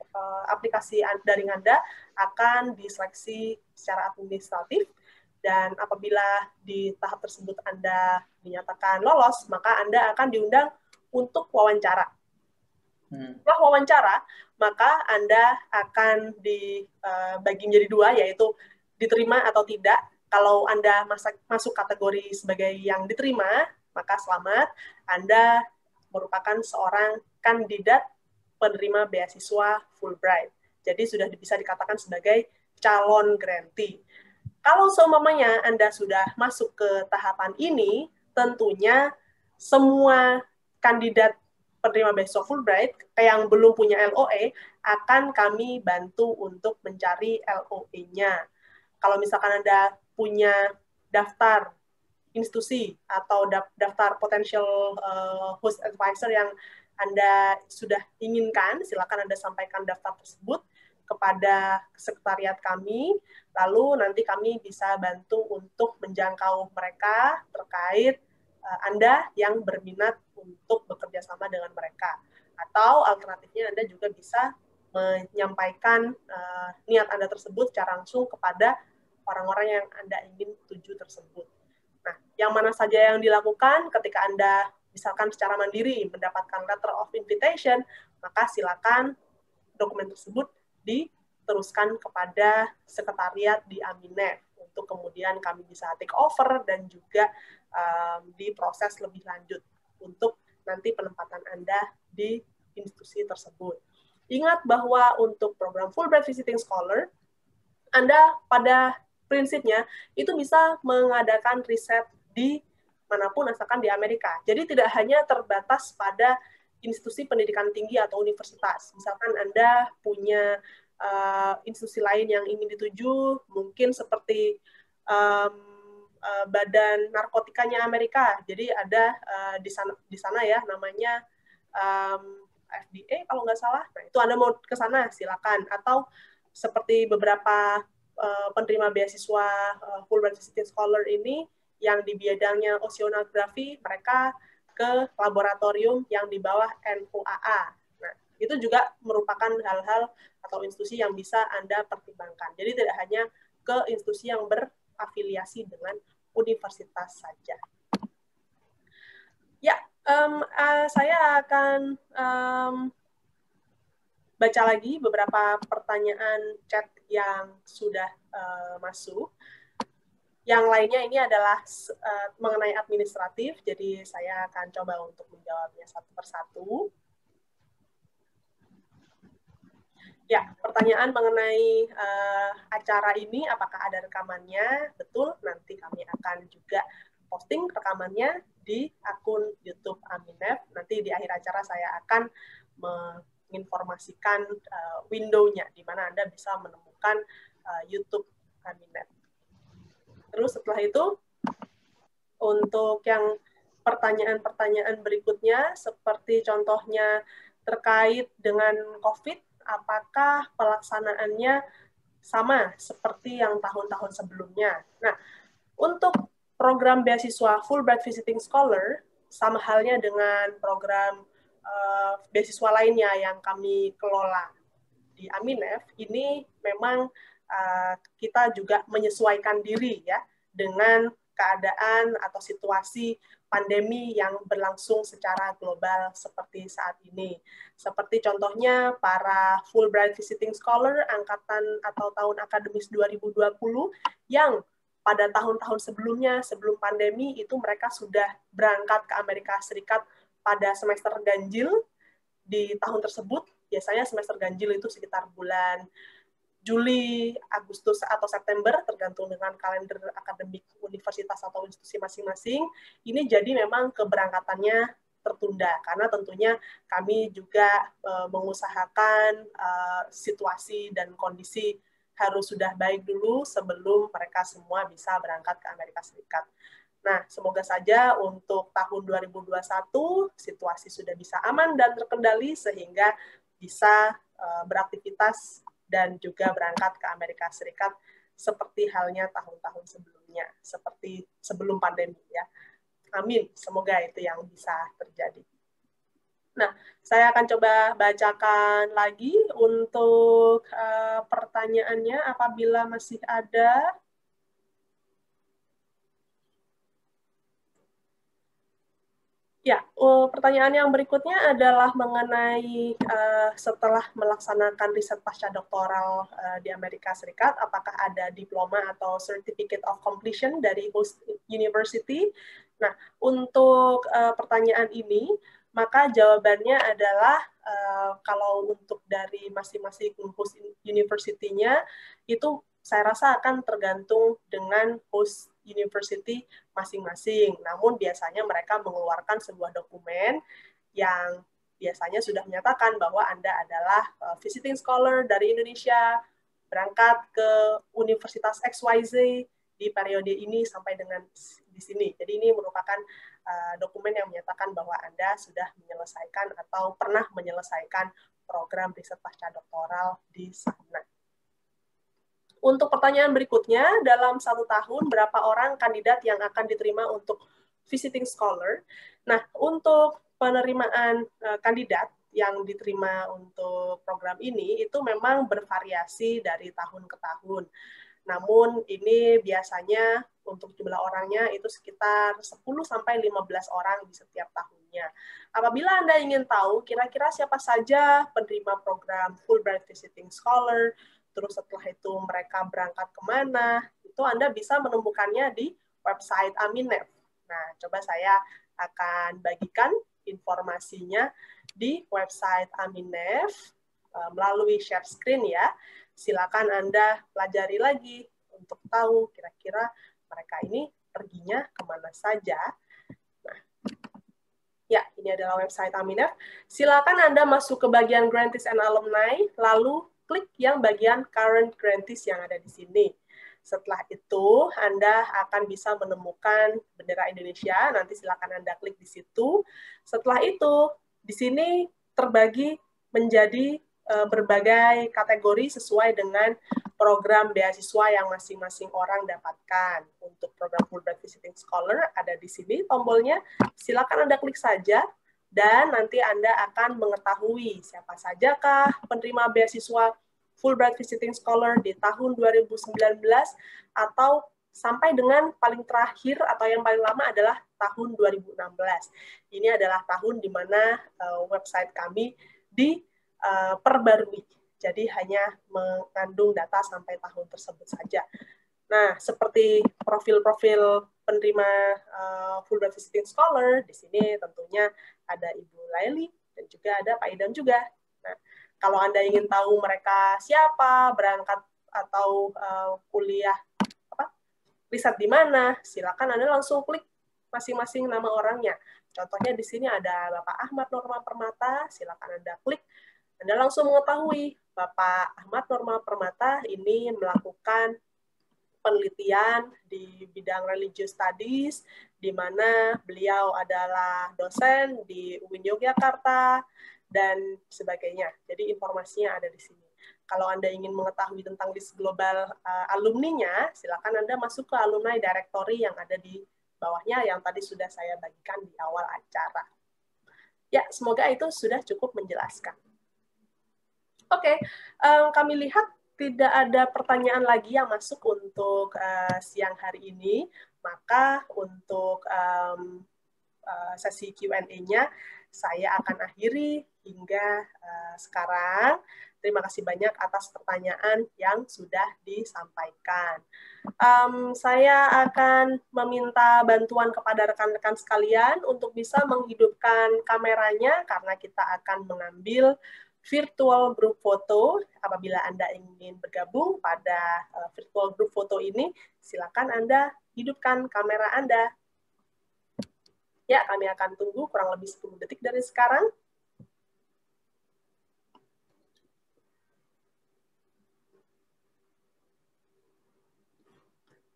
aplikasi daring Anda akan diseleksi secara administratif, dan apabila di tahap tersebut Anda dinyatakan lolos, maka Anda akan diundang untuk wawancara. Setelah wawancara, maka Anda akan dibagi menjadi 2, yaitu diterima atau tidak. Kalau Anda masuk kategori sebagai yang diterima, maka selamat, Anda merupakan seorang kandidat penerima beasiswa Fulbright. Jadi sudah bisa dikatakan sebagai calon grantee. Kalau seumpamanya Anda sudah masuk ke tahapan ini, tentunya semua kandidat penerima beasiswa Fulbright yang belum punya LOA akan kami bantu untuk mencari LOA-nya. Kalau misalkan Anda punya daftar institusi atau daftar potential host advisor yang Anda sudah inginkan, silakan Anda sampaikan daftar tersebut kepada sekretariat kami, lalu nanti kami bisa bantu untuk menjangkau mereka terkait Anda yang berminat untuk bekerja sama dengan mereka. Atau alternatifnya Anda juga bisa menyampaikan niat Anda tersebut secara langsung kepada orang-orang yang Anda ingin tuju tersebut. Nah, yang mana saja yang dilakukan ketika Anda misalkan secara mandiri mendapatkan letter of invitation, maka silakan dokumen tersebut diteruskan kepada sekretariat di Aminef untuk kemudian kami bisa take over dan juga diproses lebih lanjut untuk nanti penempatan Anda di institusi tersebut. Ingat bahwa untuk program Fulbright Visiting Scholar, Anda pada prinsipnya itu bisa mengadakan riset di manapun asalkan di Amerika. Jadi tidak hanya terbatas pada institusi pendidikan tinggi atau universitas. Misalkan Anda punya institusi lain yang ingin dituju, mungkin seperti Badan Narkotikanya Amerika. Jadi ada di sana ya namanya FDA kalau nggak salah. Nah, itu Anda mau ke sana silakan. Atau seperti beberapa penerima beasiswa Fulbright Visiting Scholar ini yang di bidangnya oceanografi, mereka ke laboratorium yang di bawah NOAA. Nah, itu juga merupakan hal-hal atau institusi yang bisa Anda pertimbangkan. Jadi tidak hanya ke institusi yang berafiliasi dengan universitas saja. Ya, saya akan baca lagi beberapa pertanyaan chat yang sudah masuk. Yang lainnya ini adalah mengenai administratif, jadi saya akan coba untuk menjawabnya satu persatu. Ya, pertanyaan mengenai acara ini, apakah ada rekamannya? Betul, nanti kami akan juga posting rekamannya di akun YouTube Aminef. Nanti di akhir acara saya akan menginformasikan window-nya, di mana Anda bisa menemukan YouTube Aminef. Terus setelah itu, untuk yang pertanyaan-pertanyaan berikutnya, seperti contohnya terkait dengan COVID, apakah pelaksanaannya sama seperti yang tahun-tahun sebelumnya. Nah, untuk program beasiswa Fulbright Visiting Scholar, sama halnya dengan program beasiswa lainnya yang kami kelola di Aminef, ini memang kita juga menyesuaikan diri ya dengan keadaan atau situasi pandemi yang berlangsung secara global seperti saat ini. Seperti contohnya para Fulbright Visiting Scholar angkatan atau tahun akademis 2020 yang pada tahun-tahun sebelumnya, sebelum pandemi, itu mereka sudah berangkat ke Amerika Serikat pada semester ganjil di tahun tersebut. Biasanya semester ganjil itu sekitar bulan Juli, Agustus, atau September, tergantung dengan kalender akademik universitas atau institusi masing-masing. Ini jadi memang keberangkatannya tertunda, karena tentunya kami juga mengusahakan situasi dan kondisi harus sudah baik dulu sebelum mereka semua bisa berangkat ke Amerika Serikat. Nah, semoga saja untuk tahun 2021 situasi sudah bisa aman dan terkendali sehingga bisa beraktivitas dan juga berangkat ke Amerika Serikat seperti halnya tahun-tahun sebelumnya, seperti sebelum pandemi ya. Amin, semoga itu yang bisa terjadi. Nah, saya akan coba bacakan lagi untuk pertanyaannya apabila masih ada. Ya, pertanyaan yang berikutnya adalah mengenai setelah melaksanakan riset pasca doktoral di Amerika Serikat, apakah ada diploma atau certificate of completion dari host university? Nah, untuk pertanyaan ini, maka jawabannya adalah kalau untuk dari masing-masing host university-nya, itu saya rasa akan tergantung dengan host university masing-masing. Namun biasanya mereka mengeluarkan sebuah dokumen yang biasanya sudah menyatakan bahwa Anda adalah visiting scholar dari Indonesia, berangkat ke Universitas XYZ di periode ini sampai dengan di sini. Jadi ini merupakan dokumen yang menyatakan bahwa Anda sudah menyelesaikan atau pernah menyelesaikan program riset pasca doktoral di sana. Untuk pertanyaan berikutnya, dalam 1 tahun berapa orang kandidat yang akan diterima untuk visiting scholar? Nah, untuk penerimaan kandidat yang diterima untuk program ini itu memang bervariasi dari tahun ke tahun. Namun ini biasanya untuk jumlah orangnya itu sekitar 10-15 orang di setiap tahunnya. Apabila Anda ingin tahu kira-kira siapa saja penerima program Fulbright Visiting Scholar, terus setelah itu mereka berangkat kemana, itu Anda bisa menemukannya di website Aminef. Nah, coba saya akan bagikan informasinya di website Aminef melalui share screen ya. Silakan Anda pelajari lagi untuk tahu kira-kira mereka ini perginya kemana saja. Nah, ya, ini adalah website Aminef. Silakan Anda masuk ke bagian Grantees and Alumni, lalu klik yang bagian current grantees yang ada di sini. Setelah itu, Anda akan bisa menemukan bendera Indonesia. Nanti silakan Anda klik di situ. Setelah itu, di sini terbagi menjadi berbagai kategori sesuai dengan program beasiswa yang masing-masing orang dapatkan. Untuk program Fulbright Visiting Scholar ada di sini tombolnya. Silakan Anda klik saja. Dan nanti Anda akan mengetahui siapa sajakah penerima beasiswa Fulbright Visiting Scholar di tahun 2019 atau sampai dengan paling terakhir atau yang paling lama adalah tahun 2016. Ini adalah tahun di mana website kami diperbarui. Jadi hanya mengandung data sampai tahun tersebut saja. Nah, seperti profil-profil penerima Fulbright Visiting Scholar, di sini tentunya ada Ibu Laili dan juga ada Pak Idam juga. Nah, Kalau Anda ingin tahu mereka siapa, berangkat atau kuliah riset di mana, silakan Anda langsung klik masing-masing nama orangnya. Contohnya di sini ada Bapak Ahmad Norma Permata, silakan Anda klik. Anda langsung mengetahui Bapak Ahmad Norma Permata ini melakukan penelitian di bidang religious studies, di mana beliau adalah dosen di UIN Yogyakarta, dan sebagainya. Jadi informasinya ada di sini. Kalau Anda ingin mengetahui tentang list global alumninya, silakan Anda masuk ke alumni directory yang ada di bawahnya yang tadi sudah saya bagikan di awal acara. Ya, semoga itu sudah cukup menjelaskan. Oke, kami lihat tidak ada pertanyaan lagi yang masuk untuk siang hari ini, maka untuk sesi Q&A-nya saya akan akhiri hingga sekarang. Terima kasih banyak atas pertanyaan yang sudah disampaikan. Saya akan meminta bantuan kepada rekan-rekan sekalian untuk bisa menghidupkan kameranya karena kita akan mengambil virtual group foto. Apabila Anda ingin bergabung pada virtual group foto ini, silakan Anda hidupkan kamera Anda. Ya, kami akan tunggu kurang lebih 10 detik dari sekarang.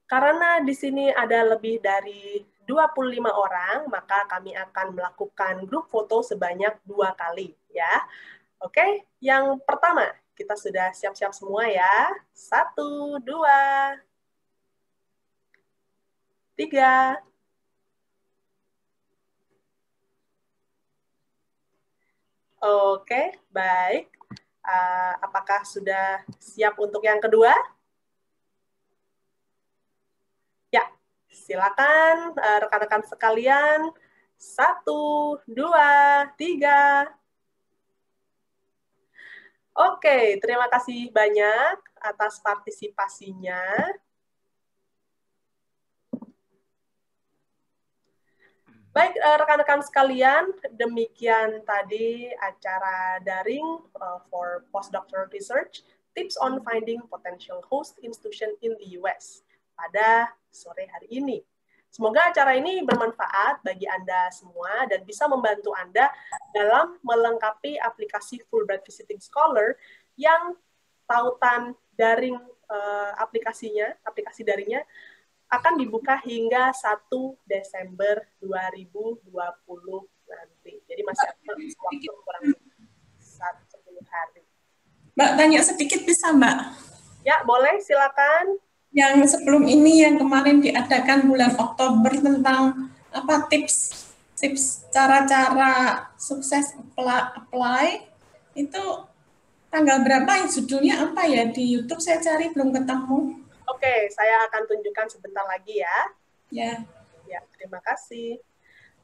Karena di sini ada lebih dari 25 orang, maka kami akan melakukan grup foto sebanyak 2 kali. Ya. Oke, yang pertama, kita sudah siap-siap semua ya. 1, 2, 3. Oke, baik. Apakah sudah siap untuk yang kedua? Ya, silakan rekan-rekan sekalian. 1, 2, 3. Oke, terima kasih banyak atas partisipasinya. Baik, rekan-rekan sekalian, demikian tadi acara daring for postdoctoral research, tips on finding potential host institution in the US pada sore hari ini. Semoga acara ini bermanfaat bagi Anda semua dan bisa membantu Anda dalam melengkapi aplikasi Fulbright Visiting Scholar yang tautan daring aplikasi daringnya akan dibuka hingga 1 Desember 2020 nanti. Jadi masih ada waktu kurang lebih 10 hari. Mbak, tanya sedikit bisa, Mbak? Ya, boleh, silakan. Yang sebelum ini yang kemarin diadakan bulan Oktober tentang apa tips cara-cara sukses apply itu tanggal berapa? Judulnya apa ya? Di YouTube saya cari belum ketemu. Oke, saya akan tunjukkan sebentar lagi ya. Ya. Ya, terima kasih.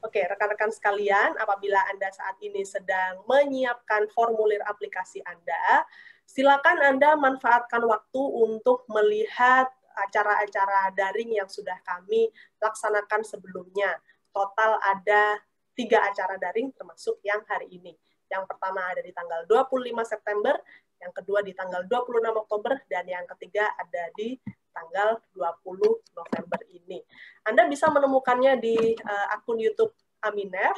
Oke, rekan-rekan sekalian, apabila Anda saat ini sedang menyiapkan formulir aplikasi Anda, silakan Anda manfaatkan waktu untuk melihat acara-acara daring yang sudah kami laksanakan sebelumnya. Total ada 3 acara daring termasuk yang hari ini. Yang pertama ada di tanggal 25 September, yang kedua di tanggal 26 Oktober, dan yang ketiga ada di tanggal 20 November ini. Anda bisa menemukannya di akun YouTube Aminef.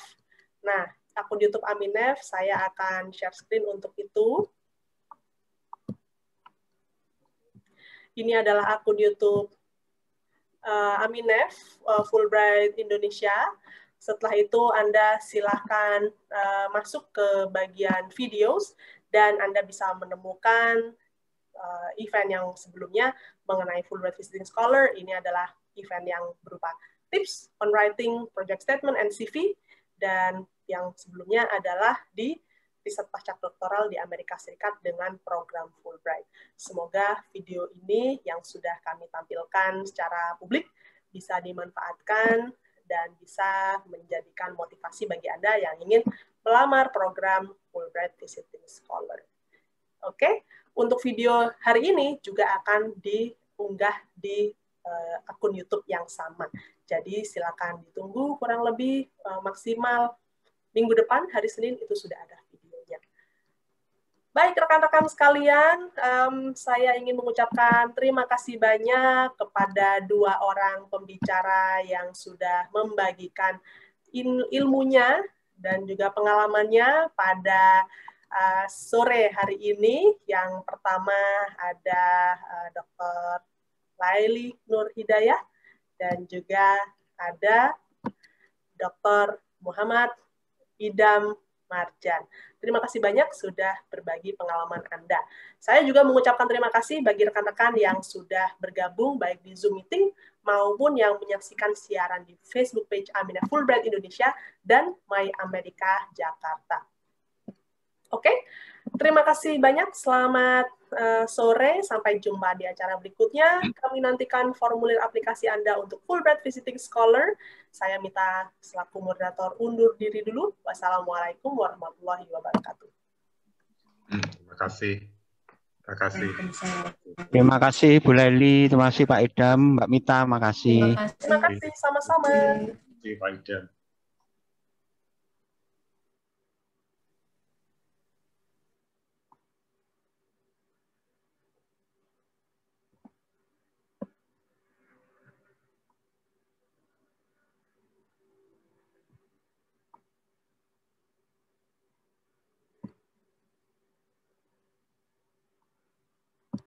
Nah, akun YouTube Aminef, saya akan share screen untuk itu. Ini adalah akun YouTube Aminef, Fulbright Indonesia. Setelah itu Anda silahkan masuk ke bagian videos, dan Anda bisa menemukan event yang sebelumnya mengenai Fulbright Visiting Scholar. Ini adalah event yang berupa tips on writing project statement and CV, dan yang sebelumnya adalah di riset pasca doktoral di Amerika Serikat dengan program Fulbright. Semoga video ini yang sudah kami tampilkan secara publik bisa dimanfaatkan dan bisa menjadikan motivasi bagi Anda yang ingin melamar program Fulbright Visiting Scholar. Oke, untuk video hari ini juga akan diunggah di akun YouTube yang sama. Jadi silakan ditunggu kurang lebih maksimal minggu depan, hari Senin itu sudah ada videonya. Baik, rekan-rekan sekalian, saya ingin mengucapkan terima kasih banyak kepada dua orang pembicara yang sudah membagikan ilmunya dan juga pengalamannya pada sore hari ini. Yang pertama ada Dr. Laili Nur Hidayah dan juga ada Dr. Muhammad Idam Marjan. Terima kasih banyak sudah berbagi pengalaman Anda. Saya juga mengucapkan terima kasih bagi rekan-rekan yang sudah bergabung baik di Zoom meeting maupun yang menyaksikan siaran di Facebook page Aminah Fulbright Indonesia dan My America Jakarta. Oke, terima kasih banyak. Selamat sore. Sampai jumpa di acara berikutnya. Kami nantikan formulir aplikasi Anda untuk Fulbright Visiting Scholar. Saya Mita selaku moderator undur diri dulu. Wassalamualaikum warahmatullahi wabarakatuh. Terima kasih. Terima kasih. Terima kasih Bu Laili, terima kasih Pak Idam, Mbak Mita, terima kasih. Terima kasih sama-sama. Terima kasih Pak Idam.